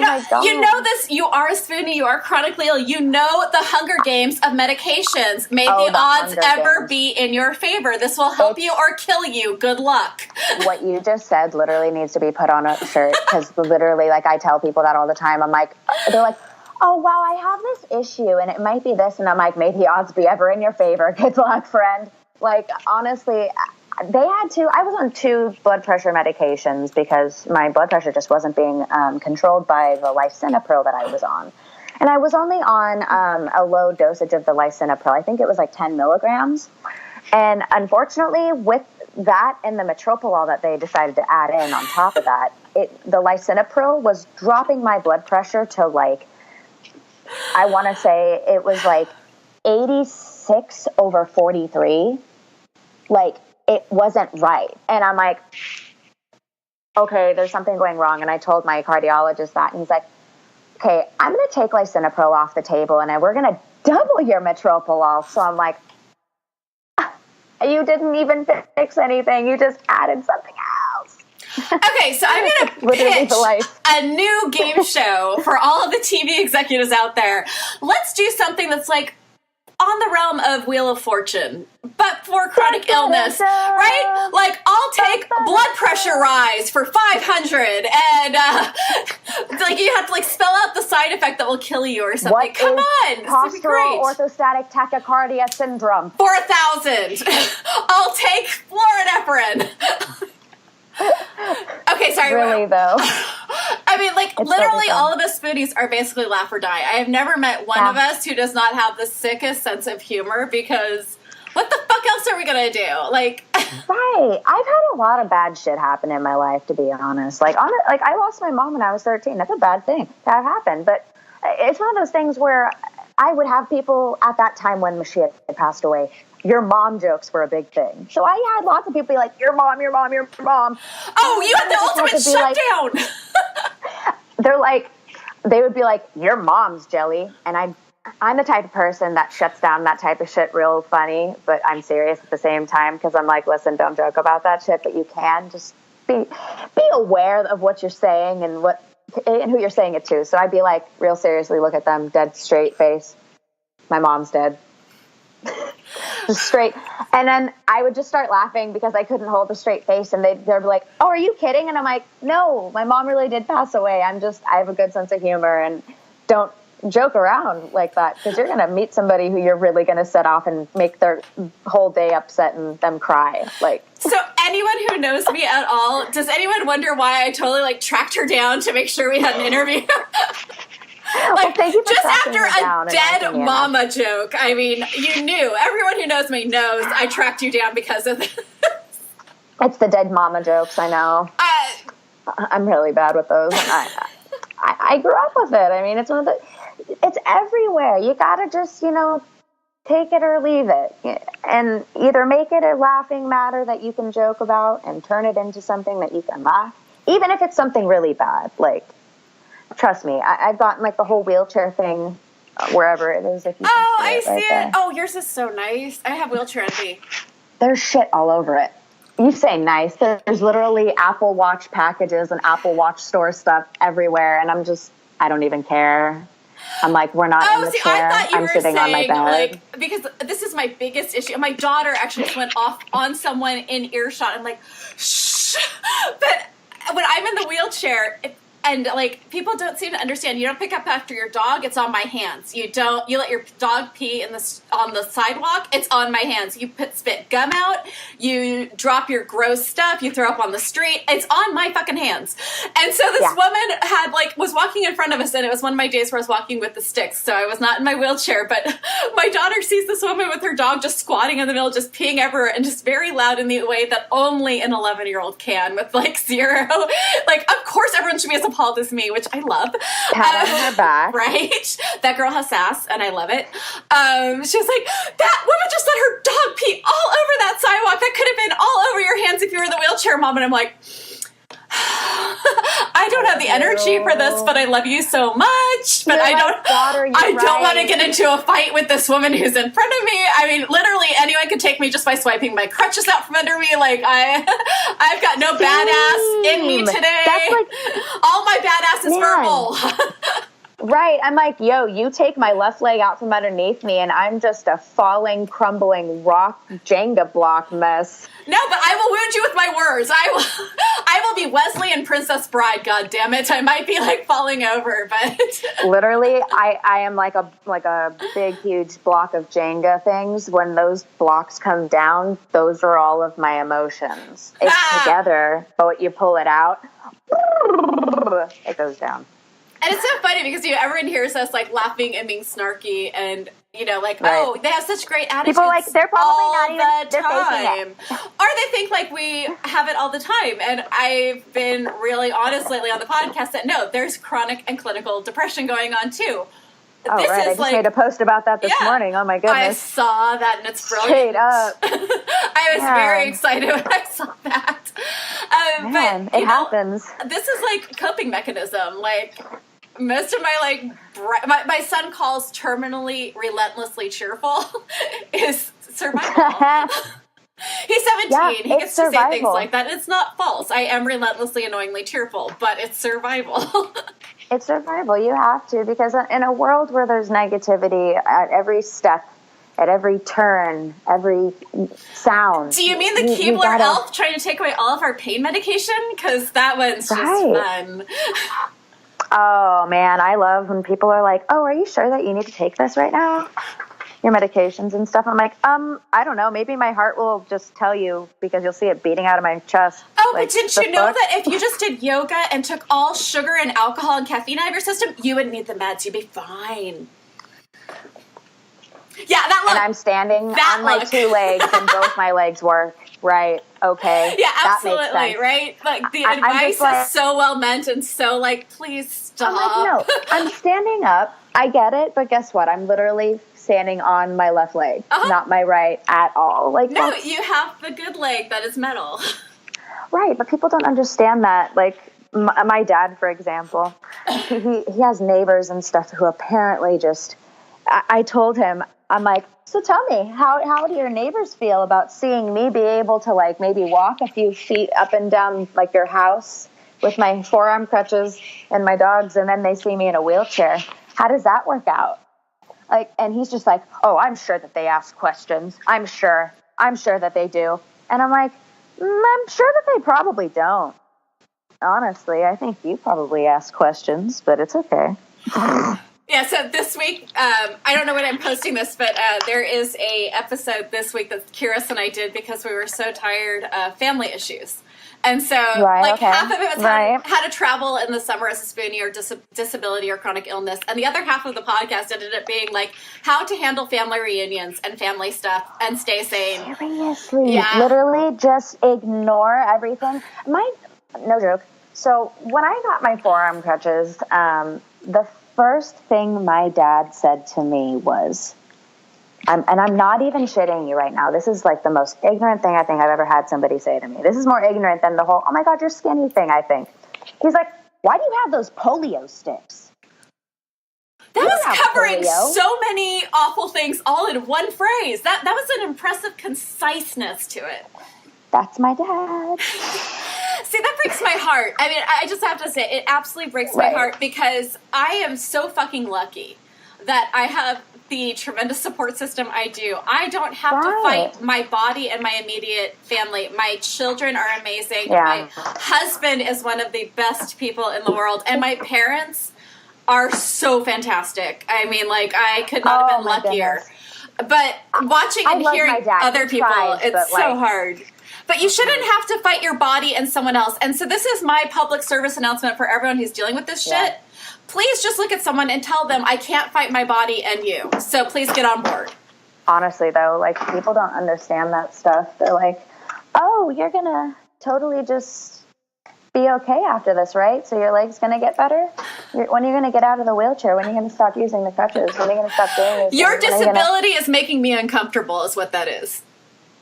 you know this, you are a Spoonie, you are chronically ill, you know the Hunger Games of medications. May the odds ever be in your favor. This will help you or kill you. Good luck. What you just said literally needs to be put on a shirt, because literally, like, I tell people that all the time. I'm like, they're like, oh, wow, I have this issue, and it might be this, and I'm like, may the odds be ever in your favor. Good luck, friend. Like, honestly, I was on 2 blood pressure medications because my blood pressure just wasn't being controlled by the lisinopril that I was on. And I was only on a low dosage of the lisinopril. I think it was like 10 milligrams. And unfortunately, with that and the metoprolol that they decided to add in on top of that, the lisinopril was dropping my blood pressure to like, I want to say it was like 86/43. Like, it wasn't right. And I'm like, okay, there's something going wrong. And I told my cardiologist that, and he's like, okay, I'm going to take lisinopril off the table and we're going to double your metoprolol. So I'm like, you didn't even fix anything. You just added something else. Okay, so I'm going to pitch a new game show for all of the TV executives out there. Let's do something that's like on the realm of Wheel of Fortune, but for chronic illness, right? Like, I'll take blood pressure rise for 500, and like you have to like spell out the side effect that will kill you or something. Come on, postural orthostatic tachycardia syndrome? 4,000. I'll take fluorepinephrine. Okay, sorry. Really, though? I mean, like, it's literally all of us Spoonies are basically laugh or die. I have never met one of us who does not have the sickest sense of humor, because what the fuck else are we going to do? Like, right. I've had a lot of bad shit happen in my life, to be honest. Like, I lost my mom when I was 13. That's a bad thing that happened. But it's one of those things where I would have people at that time when she had passed away, your mom jokes were a big thing. So I had lots of people be like, your mom, your mom, your mom. Oh, you had the ultimate shutdown. They're like, they would be like, your mom's jelly. And I'm the type of person that shuts down that type of shit real funny, but I'm serious at the same time, because I'm like, listen, don't joke about that shit, but you can just be aware of what you're saying and who you're saying it to. So I'd be like, real seriously, look at them, dead straight face. My mom's dead. Just straight. And then I would just start laughing because I couldn't hold a straight face, and they'd be like, oh, are you kidding? And I'm like, no, my mom really did pass away. I have a good sense of humor, and don't joke around like that, because you're going to meet somebody who you're really going to set off and make their whole day upset and them cry. Like, so anyone who knows me at all, does anyone wonder why I totally like tracked her down to make sure we had an interview? Like, well, just after a dead mama joke, I mean, you knew. Everyone who knows me knows I tracked you down because of this. It's the dead mama jokes, I know. I'm really bad with those. And I grew up with it. I mean, it's it's everywhere. You gotta just, take it or leave it. And either make it a laughing matter that you can joke about and turn it into something that you can laugh. Even if it's something really bad, like, Trust me, I've gotten like the whole wheelchair thing wherever it is. If you I see it. Right. Oh, yours is so nice. I have wheelchair envy. There's shit all over it. You say nice. There's literally Apple Watch packages and Apple Watch store stuff everywhere. And I don't even care. I'm like, we're not in the chair. I'm sitting on my bed. Like, because this is my biggest issue. My daughter actually just went off on someone in earshot. I'm like, shh. But when I'm in the wheelchair, and like people don't seem to understand, you don't pick up after your dog, it's on my hands. You let your dog pee on the sidewalk, it's on my hands. You spit gum out, you drop your gross stuff, you throw up on the street, it's on my fucking hands. And so this woman was walking in front of us, and it was one of my days where I was walking with the sticks, so I was not in my wheelchair, but my daughter sees this woman with her dog just squatting in the middle, just peeing everywhere, and just very loud in the way that only an 11-year-old can, with like zero, like of course everyone should be as appalled as me, which I love. Pat on her back. Right? That girl has sass, and I love it. She was like, that woman just let her dog pee all over that sidewalk. That could have been all over your hands if you were in the wheelchair, Mom. And I'm like, I don't have the energy for this, but I love you so much. But I don't want to get into a fight with this woman who's in front of me. I mean, literally anyone could take me just by swiping my crutches out from under me. Like I've got no badass in me today. That's like, all my badass is verbal. Right. I'm like, yo, you take my left leg out from underneath me, and I'm just a falling, crumbling rock Jenga block mess. No, but I will wound you with my words. I will be Wesley and Princess Bride. God damn it! I might be like falling over, but literally, I am like a big, huge block of Jenga things. When those blocks come down, those are all of my emotions. It's together, but you pull it out, it goes down. And it's so funny because everyone hears us like laughing and being snarky and like, oh, they have such great attitudes. People like they're probably not even the time, or they think like we have it all the time. And I've been really honest lately on the podcast that no, there's chronic and clinical depression going on too. Oh, this right. I just made a post about that this morning. Oh my goodness, I saw that and it's brilliant. Straight up, I was very excited when I saw that. Man, but it happens. This is like coping mechanism, like. Most of my son calls terminally relentlessly cheerful is survival. He's 17. Yeah, he gets to say things like that. It's not false. I am relentlessly, annoyingly cheerful, but it's survival. It's survival. You have to, because in a world where there's negativity at every step, at every turn, every sound. Do you mean the Keebler elf trying to take away all of our pain medication? Because that one's just fun. Oh, man, I love when people are like, oh, are you sure that you need to take this right now? Your medications and stuff. I'm like, I don't know. Maybe my heart will just tell you because you'll see it beating out of my chest. Oh, like, but didn't you know that if you just did yoga and took all sugar and alcohol and caffeine out of your system, you wouldn't need the meds. You'd be fine. Yeah, that look. And I'm standing on my two legs and both my legs work. Right. Okay. Yeah, absolutely. Right. Like the advice is so well meant and so like, please stop. I'm like, no, I'm standing up. I get it, but guess what? I'm literally standing on my left leg, not my right at all. Like, no, you have the good leg that is metal. Right, but people don't understand that. Like my dad, for example, he has neighbors and stuff who apparently just. I told him, I'm like, so tell me, how do your neighbors feel about seeing me be able to like maybe walk a few feet up and down like your house with my forearm crutches and my dogs, and then they see me in a wheelchair? How does that work out? Like, and he's just like, oh, I'm sure that they ask questions. I'm sure that they do. And I'm like, I'm sure that they probably don't. Honestly, I think you probably ask questions, but it's okay. Yeah, so this week, I don't know when I'm posting this, but there is a episode this week that Kyrus and I did because we were so tired of family issues. And so, half of it was how to travel in the summer as a spoonie or disability or chronic illness. And the other half of the podcast ended up being, like, how to handle family reunions and family stuff and stay sane. Seriously. Yeah. Literally just ignore everything. No joke. So when I got my forearm crutches, the first thing my dad said to me was, and I'm not even shitting you right now, this is like the most ignorant thing I think I've ever had somebody say to me. This is more ignorant than the whole, oh my God, you're skinny thing, I think. He's like, Why do you have those polio sticks? That was covering so many awful things all in one phrase. That was an impressive conciseness to it. That's my dad. See, that breaks my heart. I mean, I just have to say, it absolutely breaks my heart because I am so fucking lucky that I have the tremendous support system I do. I don't have to fight my body and my immediate family. My children are amazing. Yeah. My husband is one of the best people in the world. And my parents are so fantastic. I mean, like, I could not have been luckier. Goodness. But watching and hearing other people, it's so hard. But you shouldn't have to fight your body and someone else. And so this is my public service announcement for everyone who's dealing with this shit. Please just look at someone and tell them, I can't fight my body and you. So please get on board. Honestly, though, like, people don't understand that stuff. They're like, oh, you're going to totally just be okay after this, right? So your leg's going to get better? When are you going to get out of the wheelchair? When are you going to stop using the crutches? When are you going to stop doing this? Your disability is making me uncomfortable is what that is.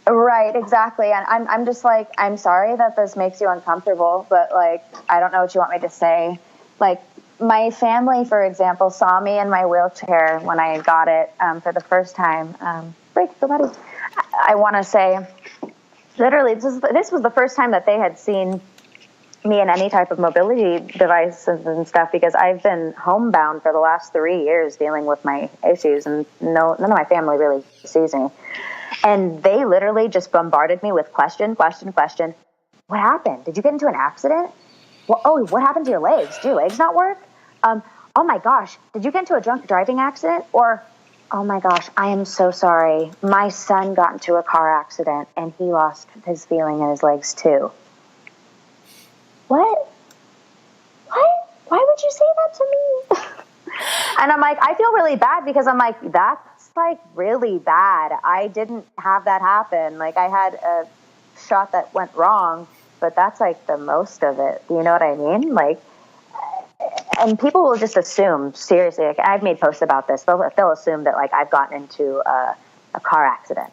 Right, exactly. And I'm just like, I'm sorry that this makes you uncomfortable, but, like, I don't know what you want me to say. Like, my family, for example, saw me in my wheelchair when I got it for the first time. Break the buddy. I want to say, literally, this was the first time that they had seen me in any type of mobility devices and stuff, because I've been homebound for the last 3 years dealing with my issues, and none of my family really sees me. And they literally just bombarded me with question. What happened? Did you get into an accident? Well, oh, what happened to your legs? Do your legs not work? Oh my gosh, did you get into a drunk driving accident? Or, oh my gosh, I am so sorry. My son got into a car accident and he lost his feeling in his legs too. What? Why would you say that to me? And I'm like, I feel really bad because I'm like, that's like really bad. I didn't have that happen. Like, I had a shot that went wrong, but that's like the most of it. Do you know what I mean? Like, and people will just assume, seriously, like, I've made posts about this. They'll assume that, like, I've gotten into a car accident,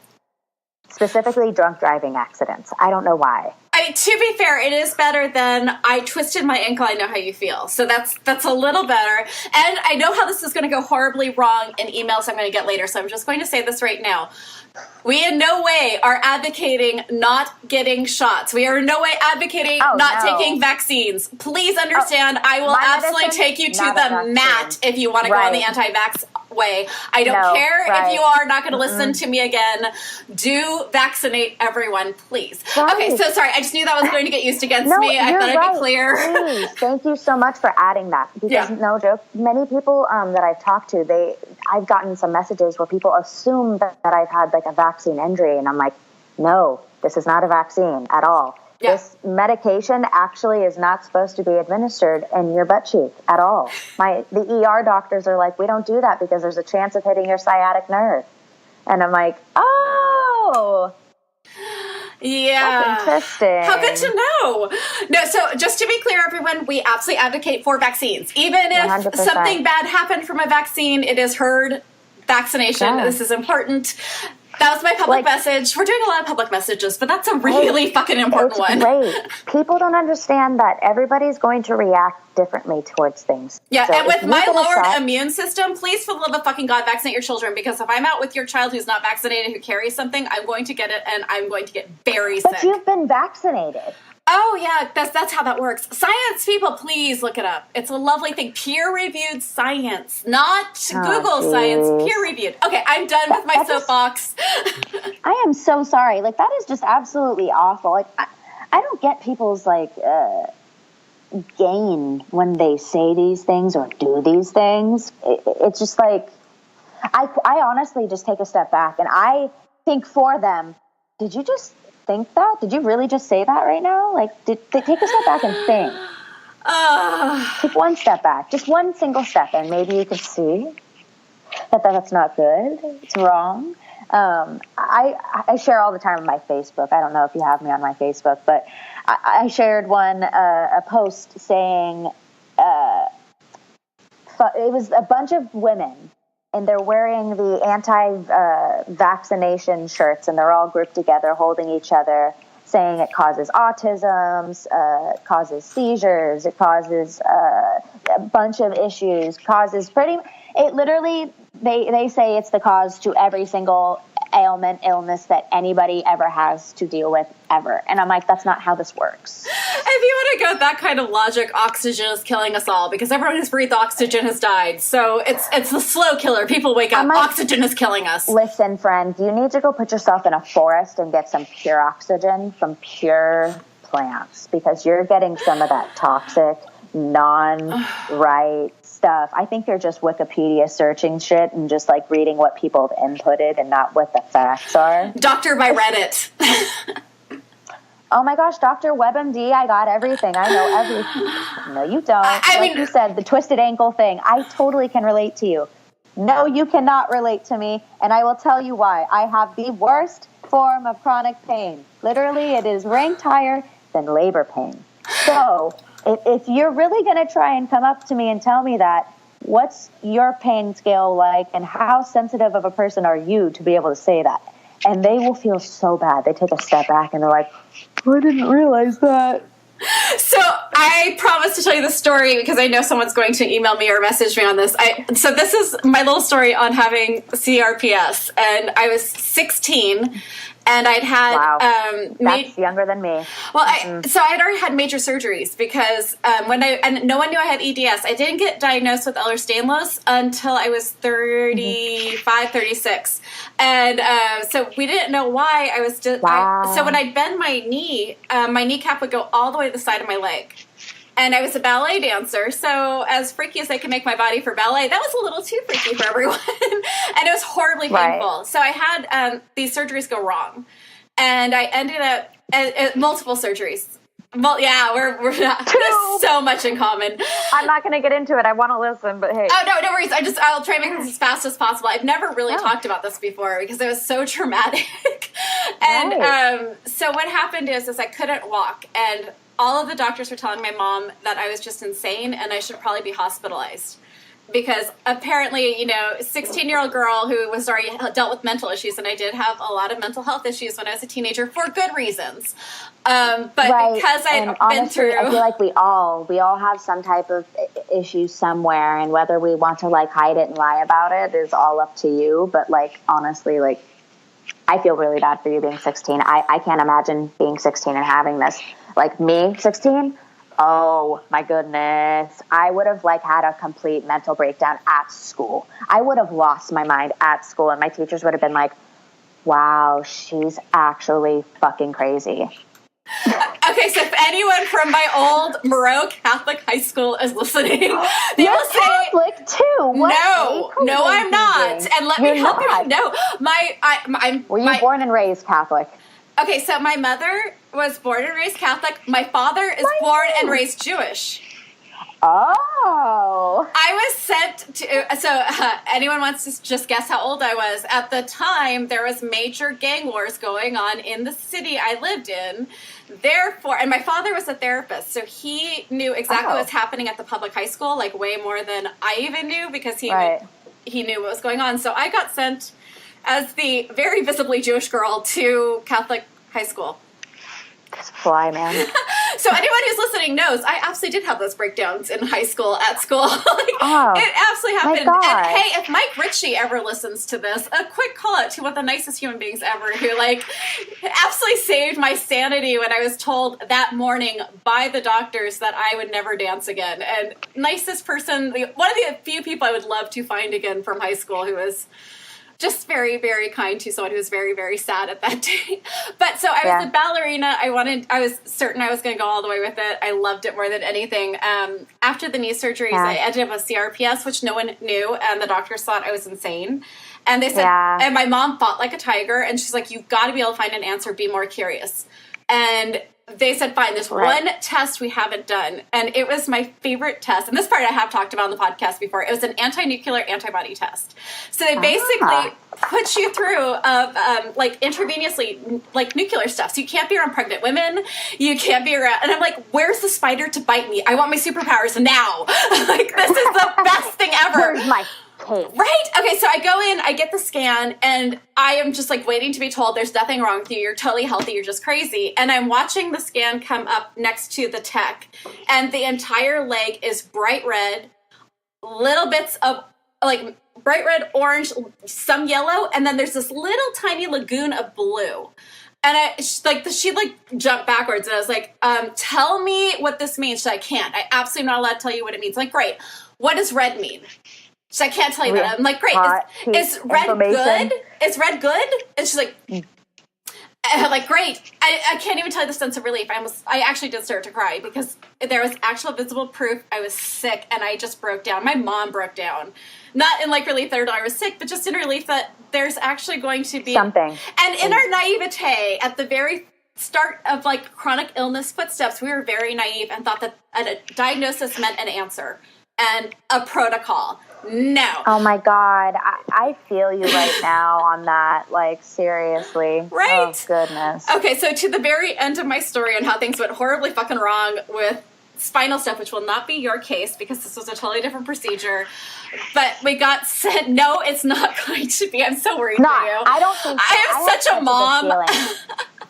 specifically drunk driving accidents. I don't know why. I mean, to be fair, it is better than I twisted my ankle. I know how you feel. So that's a little better. And I know how this is going to go horribly wrong in emails I'm going to get later. So I'm just going to say this right now. We in no way are advocating not getting shots. We are in no way advocating taking vaccines. Please understand, I will absolutely take you to the mat if you want to go on the anti-vax way. I don't care if you are not going to listen to me again. Do vaccinate everyone, please. Okay, so sorry. I just knew that was going to get used against me. I thought I'd be clear. Please. Thank you so much for adding that. Because no joke, many people that I've talked to, I've gotten some messages where people assume that I've had like a vaccine injury, and I'm like, no, this is not a vaccine at all. Yeah. This medication actually is not supposed to be administered in your butt cheek at all. The ER doctors are like, we don't do that because there's a chance of hitting your sciatic nerve. And I'm like, oh, yeah. That's interesting. How good to know. No, so just to be clear, everyone, we absolutely advocate for vaccines. Even if 100%. Something bad happened from a vaccine, it is herd vaccination. Yeah. This is important. That was my public message. We're doing a lot of public messages, but that's a really fucking important one. Great. People don't understand that everybody's going to react differently towards things. Yeah, so and with my lowered immune system, please, for the love of fucking God, vaccinate your children, because if I'm out with your child who's not vaccinated, who carries something, I'm going to get it, and I'm going to get very sick. But you've been vaccinated. Oh, yeah, that's how that works. Science, people, please look it up. It's a lovely thing. Peer-reviewed science, not Google science, peer-reviewed. Okay, I'm done with my soapbox. I am so sorry. Like, that is just absolutely awful. Like, I don't get people's, like, gain when they say these things or do these things. It's just like, I honestly just take a step back, and I think for them, did you just think that? Did you really just say that right now? Like, take a step back and think. Take one step back, just one single step, and maybe you could see that that's not good. It's wrong. I share all the time on my Facebook. I don't know if you have me on my Facebook, but I shared a post saying it was a bunch of women, and they're wearing the anti-vaccination shirts, and they're all grouped together, holding each other, saying it causes autisms, causes seizures, it causes a bunch of issues, it literally, they say it's the cause to every single illness that anybody ever has to deal with ever. And I'm like, that's not how this works. If you want to go with that kind of logic, oxygen is killing us all because everyone who's breathed oxygen has died. So it's the slow killer. People wake up, oxygen is killing us. Listen, friend, you need to go put yourself in a forest and get some pure oxygen from pure plants because you're getting some of that toxic, non-right stuff. I think you're just Wikipedia searching shit and just like reading what people have inputted and not what the facts are. Doctor by Reddit. Oh my gosh, Dr. WebMD, I got everything. I know everything. No, you don't. I mean, you said, the twisted ankle thing. I totally can relate to you. No, you cannot relate to me, and I will tell you why. I have the worst form of chronic pain. Literally, it is ranked higher than labor pain. So, if you're really going to try and come up to me and tell me that, what's your pain scale like, and how sensitive of a person are you to be able to say that? And they will feel so bad. They take a step back and they're like, I didn't realize that. So I promised to tell you the story because I know someone's going to email me or message me on this. So this is my little story on having CRPS. And I was 16 and I'd had... Wow. That's younger than me. Well, so I'd already had major surgeries because and no one knew I had EDS. I didn't get diagnosed with Ehlers Danlos until I was 35, 36. And so we didn't know why I was just... Wow. So when I'd bend my knee, my kneecap would go all the way to the side of my leg. And I was a ballet dancer, so as freaky as I could make my body for ballet, that was a little too freaky for everyone. And it was horribly painful. Right. So I had these surgeries go wrong. And I ended up at multiple surgeries. Well, yeah, we're not, there's so much in common. I'm not going to get into it. I want to listen, but hey. Oh, no worries. I'll try and make this as fast as possible. I've never really talked about this before because it was so traumatic. And so what happened is I couldn't walk. And all of the doctors were telling my mom that I was just insane and I should probably be hospitalized. Because apparently, 16-year-old girl who was already dealt with mental issues, and I did have a lot of mental health issues when I was a teenager for good reasons. But because I'd been through... I feel like we all have some type of issue somewhere, and whether we want to, hide it and lie about it is all up to you. But, honestly, I feel really bad for you being 16. I can't imagine being 16 and having this. Me, 16... Oh my goodness. I would have had a complete mental breakdown at school. I would have lost my mind at school and my teachers would have been like, wow, she's actually fucking crazy. Okay, so if anyone from my old Moreau Catholic high school is listening, they You're will say Catholic too. No, I'm not. And let me help you. No, Were you born and raised Catholic? Okay, so my mother was born and raised Catholic. My father is born and raised Jewish. Oh. I was sent to... So anyone wants to just guess how old I was? At the time, there was major gang wars going on in the city I lived in. Therefore, and my father was a therapist, so he knew exactly what was happening at the public high school, way more than I even knew, because he knew what was going on. So I got sent as the very visibly Jewish girl to Catholic high school. Just fly, man. So anyone who's listening knows I absolutely did have those breakdowns in high school, at school. It absolutely happened. And hey, if Mike Ritchie ever listens to this, a quick call out to one of the nicest human beings ever who absolutely saved my sanity when I was told that morning by the doctors that I would never dance again. And nicest person, one of the few people I would love to find again from high school who was just very, very kind to someone who was very, very sad at that day. But so I was a ballerina. I was certain I was going to go all the way with it. I loved it more than anything. After the knee surgeries, I ended up with CRPS, which no one knew, and the doctors thought I was insane. And they said, and my mom fought like a tiger, and she's like, you've got to be able to find an answer, be more curious. And they said, fine, there's one test we haven't done. And it was my favorite test. And this part I have talked about on the podcast before. It was an anti-nuclear antibody test. So they basically put you through intravenously, nuclear stuff. So you can't be around pregnant women. You can't be around. And I'm like, where's the spider to bite me? I want my superpowers now. This is the best thing ever. Where's my pace. Right? Okay, so I go in, I get the scan, and I am just like waiting to be told there's nothing wrong with you. You're totally healthy. You're just crazy. And I'm watching the scan come up next to the tech, and the entire leg is bright red, little bits of like bright red, orange, some yellow, and then there's this little tiny lagoon of blue. And she jumped backwards, and I was like, tell me what this means. She's like, I can't. I absolutely not allowed to tell you what it means. I'm like, great. What does red mean? She's like, I can't tell you that. I'm like, great. Is red good? Is red good? And she's like, I'm like, great. I can't even tell you the sense of relief. I actually did start to cry because there was actual visible proof I was sick, and I just broke down. My mom broke down. Not in like relief that her daughter was sick, but just in relief that there's actually going to be something. And in our naivete at the very start of like chronic illness footsteps, we were very naive and thought that a diagnosis meant an answer and a protocol. No. Oh my God. I feel you right now on that. Like, seriously. Right? Oh, goodness. Okay, so to the very end of my story on how things went horribly fucking wrong with spinal stuff, which will not be your case because this was a totally different procedure. But we got sent, no, it's not going to be. I'm so worried for you. I don't think so. I am such a mom.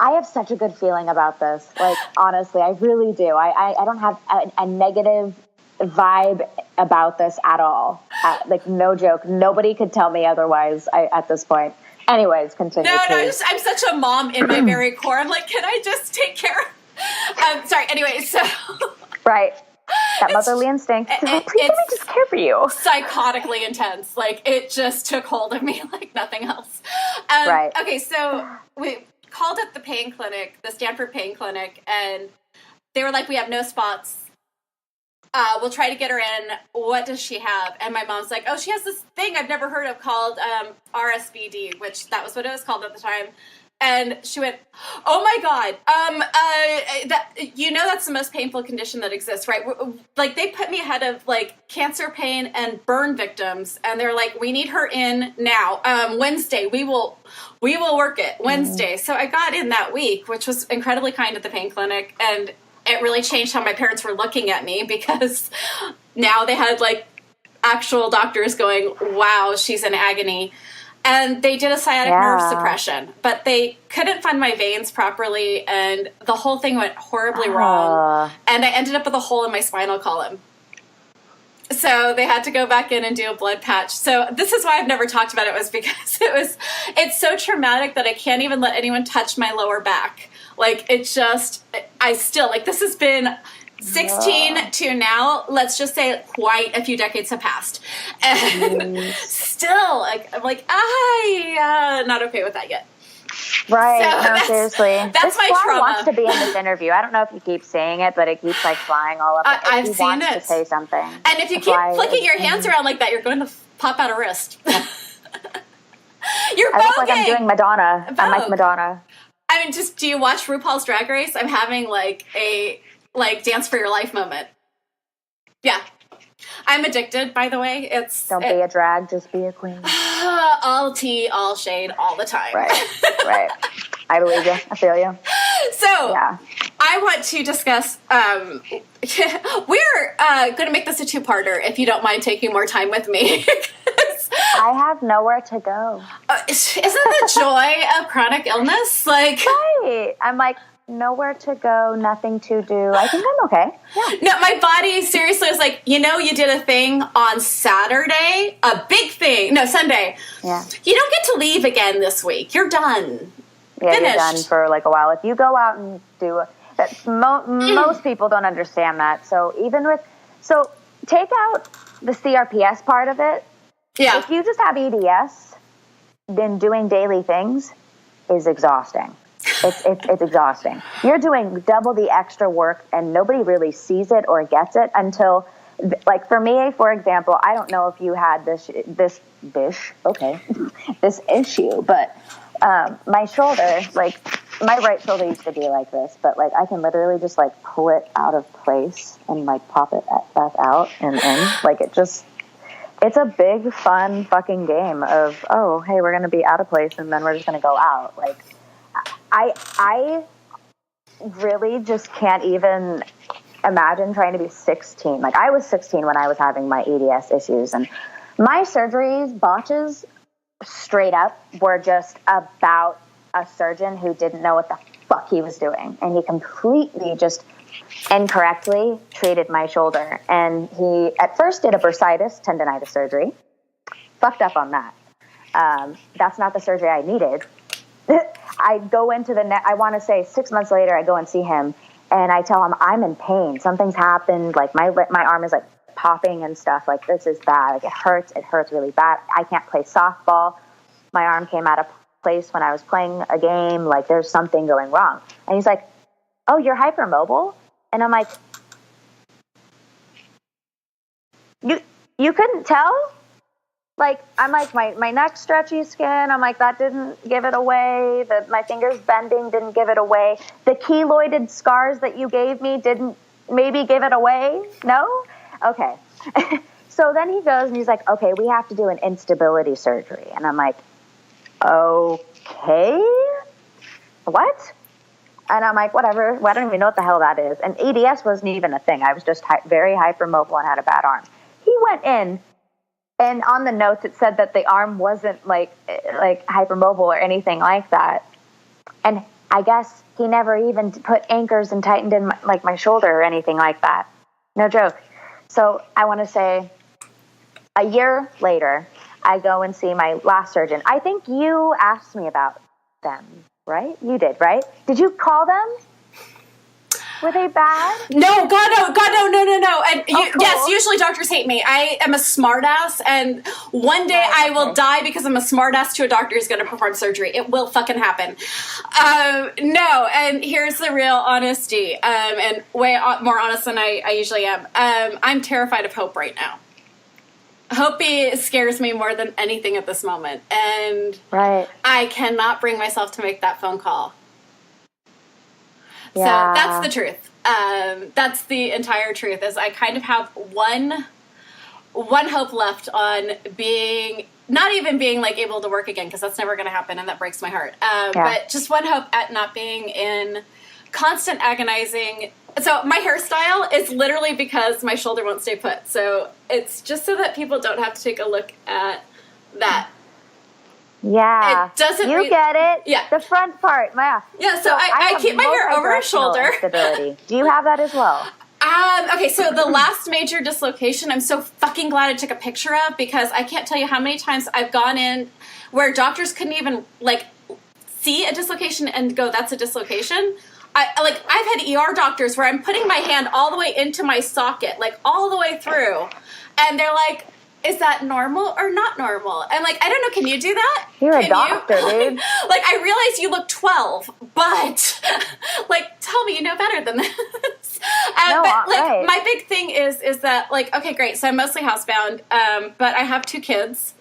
I have such a good feeling about this. Like, honestly, I really do. I don't have a negative vibe about this at all. Like, no joke. Nobody could tell me otherwise at this point. Anyways, continue. No, I'm such a mom in my very core. I'm like, can I just take care of... sorry, anyway, so... Right. That motherly instinct. Please let me just care for you. Psychotically intense. Like, it just took hold of me like nothing else. Right. Okay, so we called up the pain clinic, the Stanford pain clinic, and they were like, we have no spots. We'll try to get her in. What does she have? And my mom's like, oh, she has this thing I've never heard of called RSVD, which that was what it was called at the time. And she went, oh my God, that's the most painful condition that exists, right? Like, they put me ahead of like cancer pain and burn victims, and they're like, we need her in now. Wednesday, we will work it Wednesday. So I got in that week, which was incredibly kind at the pain clinic, and it really changed how my parents were looking at me because now they had like actual doctors going, wow, she's in agony. And they did a sciatic nerve suppression, but they couldn't find my veins properly, and the whole thing went horribly wrong. And I ended up with a hole in my spinal column. So they had to go back in and do a blood patch. So this is why I've never talked about it, was because it's so traumatic that I can't even let anyone touch my lower back. Like, this has been 16 to now, let's just say quite a few decades have passed. And still, I'm not okay with that yet. Right. So no, seriously. That's my trauma. Wants to be in this interview. I don't know if you keep saying it, but it keeps like flying all up. I've seen it. To say something. And if you keep flicking your hands around like that, you're going to pop out a wrist. You're voguing. I look like I'm doing Madonna. I'm like Madonna. I mean, do you watch RuPaul's Drag Race? I'm having like a dance for your life moment. Yeah. I'm addicted, by the way. Don't be a drag, just be a queen. All tea, all shade, all the time. Right. I believe you. I feel you. So, yeah. I want to discuss, we're going to make this a two-parter, if you don't mind taking more time with me. I have nowhere to go. Isn't the joy of chronic illness? Right. I'm like, nowhere to go, nothing to do. I think I'm okay. Yeah. No, my body seriously was like, you did a thing on Saturday, a big thing. No, Sunday. Yeah. You don't get to leave again this week. You're done. Yeah, Finished. You're done for like a while. If you go out and do most people don't understand that. So take out the CRPS part of it. Yeah. If you just have EDS, then doing daily things is exhausting. It's exhausting. You're doing double the extra work, and nobody really sees it or gets it until, like for me, for example, I don't know if you had this issue, but my shoulder, like my right shoulder used to be like this, but like I can literally just like pull it out of place and like pop it back out and in. Like it's a big fun fucking game of, oh, hey, we're going to be out of place and then we're just going to go out. Like I really just can't even imagine trying to be 16. Like I was 16 when I was having my EDS issues, and My surgeries, botches, straight up, were just about a surgeon who didn't know what the fuck he was doing. And he completely just incorrectly treated my shoulder. And he at first did a bursitis tendonitis surgery. Fucked up on that. That's not the surgery I needed. I go into I want to say 6 months later, I go and see him, and I tell him I'm in pain. Something's happened. Like my arm is like popping and stuff. Like, this is bad. Like, it hurts really bad. I can't play softball. My arm came out of place when I was playing a game. Like, there's something going wrong. And he's like, oh, you're hypermobile? And I'm like, you couldn't tell? Like, I'm like, my neck's stretchy skin. I'm like, that didn't give it away. My fingers bending didn't give it away. The keloided scars that you gave me didn't maybe give it away? No? Okay. So then he goes and he's like, okay, we have to do an instability surgery. And I'm like, okay, what? And I'm like, whatever. Well, I don't even know what the hell that is. And EDS wasn't even a thing. I was just very hypermobile and had a bad arm. He went in, and on the notes it said that the arm wasn't like hypermobile or anything like that. And I guess he never even put anchors and tightened in my shoulder or anything like that. No joke. So I want to say a year later, I go and see my last surgeon. I think you asked me about them, right? You did, right? Did you call them? Were they bad? No, God, no. And cool. Yes, usually doctors hate me. I am a smartass, and one day I will die because I'm a smartass to a doctor who's going to perform surgery. It will fucking happen. No, and here's the real honesty, and way more honest than I usually am. I'm terrified of hope right now. Hope scares me more than anything at this moment, and I cannot bring myself to make that phone call. Yeah. So that's the truth. That's the entire truth. Is I kind of have one hope left on not even being like able to work again, because that's never going to happen, and that breaks my heart. But just one hope at not being in constant agonizing. So my hairstyle is literally because my shoulder won't stay put. So it's just so that people don't have to take a look at that. Yeah. It doesn't get it? Yeah. The front part. Yeah, so I keep my hair over a shoulder. Instability. Do you have that as well? Okay, so the last major dislocation, I'm so fucking glad I took a picture of, because I can't tell you how many times I've gone in where doctors couldn't even, like, see a dislocation and go, that's a dislocation. I've had ER doctors where I'm putting my hand all the way into my socket, like, all the way through, and they're like, is that normal or not normal? And, like, I don't know, can you do that? You're a doctor, dude. Like, I realize you look 12, but, like, tell me you know better than this. My big thing is that, like, okay, great, so I'm mostly housebound, but I have 2 kids.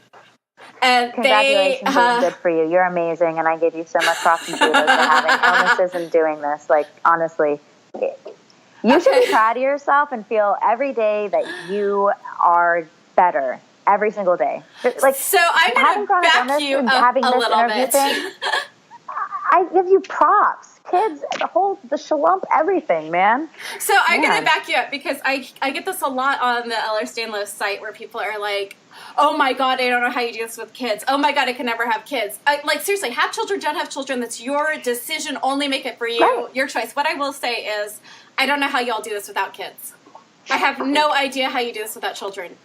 And congratulations, good for you. You're amazing, and I give you so much props and kudos for having illnesses and doing this. Like, honestly, you should be proud of yourself and feel every day that you are better every single day. Like, so I'm going to back you up a little bit. I give you props. Kids, the shalump, everything, man. So I'm going to back you up, because I get this a lot on the Ehlers Danlos site, where people are like, oh my God, I don't know how you do this with kids. Oh my God, I can never have kids. Like, seriously, have children, don't have children. That's your decision. Only make it for you, your choice. What I will say is, I don't know how y'all do this without kids. I have no idea how you do this without children.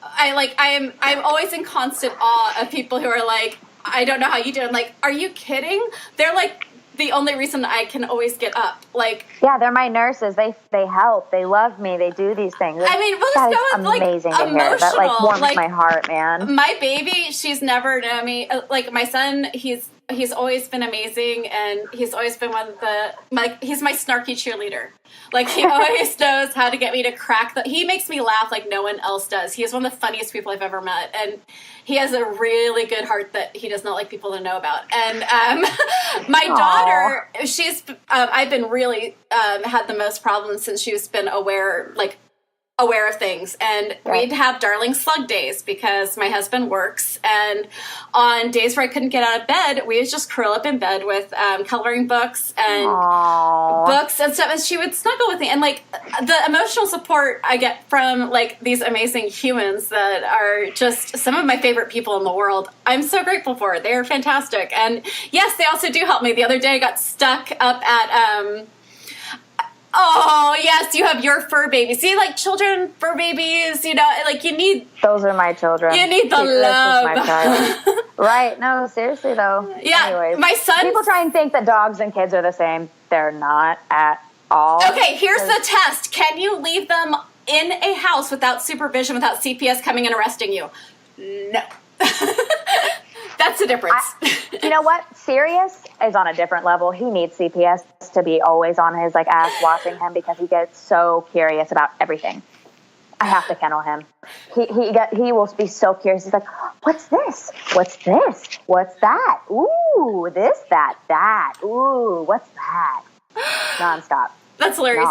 I'm always in constant awe of people who are like, I don't know how you do it. I'm like, are you kidding? They're like the only reason I can always get up. Like, yeah, they're my nurses. They help. They love me. They do these things. I mean, we'll just go with amazing like to hear. That like warms my heart, man. My baby, she's never known me. Like, my son, he's always been amazing, and he's always been one of he's my snarky cheerleader. Like, he always knows how to get me to crack he makes me laugh like no one else does. He is one of the funniest people I've ever met, and he has a really good heart that he does not like people to know about. And my daughter, she's I've been really had the most problems since she's been aware, like, aware of things. And we'd have darling slug days because my husband works. And on days where I couldn't get out of bed, we would just curl up in bed with coloring books and books and stuff. And she would snuggle with me. And like the emotional support I get from like these amazing humans that are just some of my favorite people in the world, I'm so grateful for. They're fantastic. And yes, they also do help me. The other day I got stuck up at oh, yes, you have your fur baby. See, like, children, fur babies, you know, like, you need... Those are my children. You need the love. This is my child. Right. No, seriously, though. Yeah, anyways, my son... People try and think that dogs and kids are the same. They're not at all. Okay, here's the test. Can you leave them in a house without supervision, without CPS coming and arresting you? No. That's the difference. You know what? Sirius is on a different level. He needs CPS to be always on his like ass watching him because he gets so curious about everything. I have to kennel him. He will be so curious. He's like, what's this? What's this? What's that? Ooh, this, that. Ooh, what's that? Nonstop. That's hilarious.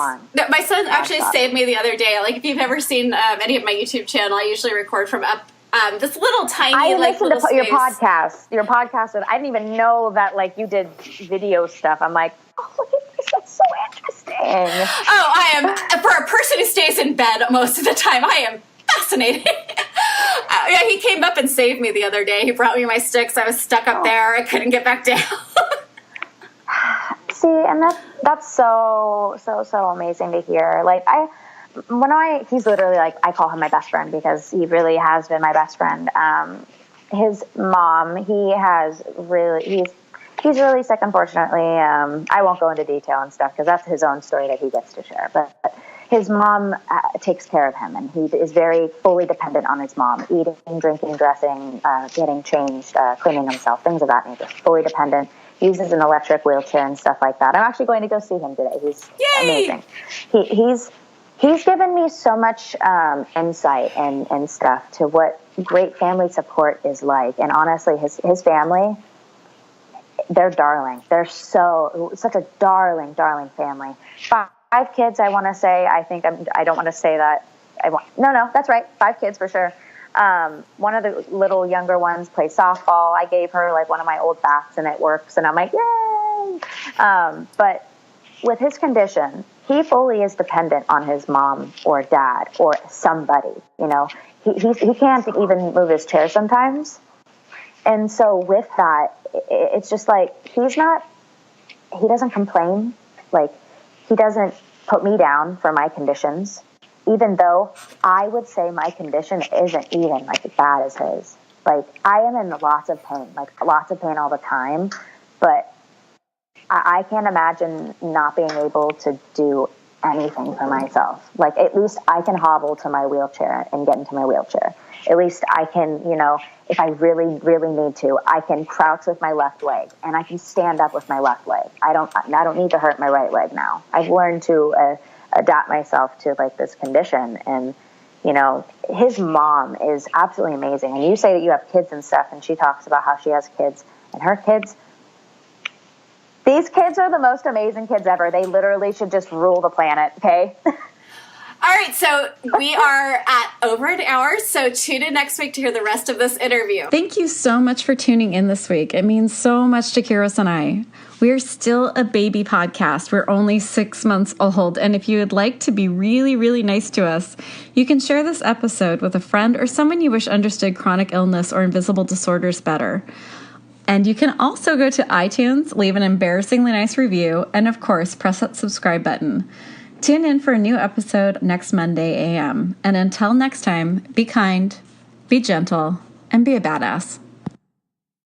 My son actually saved me the other day. Like, if you've ever seen any of my YouTube channel, I usually record from up this little tiny, I like, listened to your podcast. Your podcast. I didn't even know that, like, you did video stuff. I'm like, oh, look at this. That's so interesting. Oh, I am, for a person who stays in bed most of the time, I am fascinated. Yeah, he came up and saved me the other day. He brought me my sticks. I was stuck up there. I couldn't get back down. See, and that's so amazing to hear. Like, he's literally like, I call him my best friend because he really has been my best friend. His mom, he's really sick, unfortunately. I won't go into detail and stuff because that's his own story that he gets to share. But his mom takes care of him, and he is very fully dependent on his mom, eating, drinking, dressing, getting changed, cleaning himself, things of that nature. Fully dependent. Uses an electric wheelchair and stuff like that. I'm actually going to go see him today. He's amazing. He's given me so much insight and stuff to what great family support is like. And honestly, his family, they're darling. They're such a darling family. 5 kids, I want to say. I don't want to say that. No, that's right. 5 kids for sure. One of the little younger ones plays softball. I gave her like one of my old bats and it works. And I'm like, yay! But with his condition, he fully is dependent on his mom or dad or somebody, you know. He can't even move his chair sometimes. And so with that, it's just like, he doesn't complain. Like, he doesn't put me down for my conditions, even though I would say my condition isn't even like as bad as his. Like, I am in lots of pain all the time, but I can't imagine not being able to do anything for myself. Like, at least I can hobble to my wheelchair and get into my wheelchair. At least I can, you know, if I really, really need to, I can crouch with my left leg and I can stand up with my left leg. I don't need to hurt my right leg now. I've learned to adapt myself to like this condition. And, you know, his mom is absolutely amazing. And you say that you have kids and stuff, and she talks about how she has kids, and her kids, these kids are the most amazing kids ever. They literally should just rule the planet, okay? All right, so we are at over an hour, so tune in next week to hear the rest of this interview. Thank you so much for tuning in this week. It means so much to Kiros and I. We are still a baby podcast. We're only 6 months old, and if you would like to be really, really nice to us, you can share this episode with a friend or someone you wish understood chronic illness or invisible disorders better. And you can also go to iTunes, leave an embarrassingly nice review, and of course, press that subscribe button. Tune in for a new episode next Monday a.m. And until next time, be kind, be gentle, and be a badass.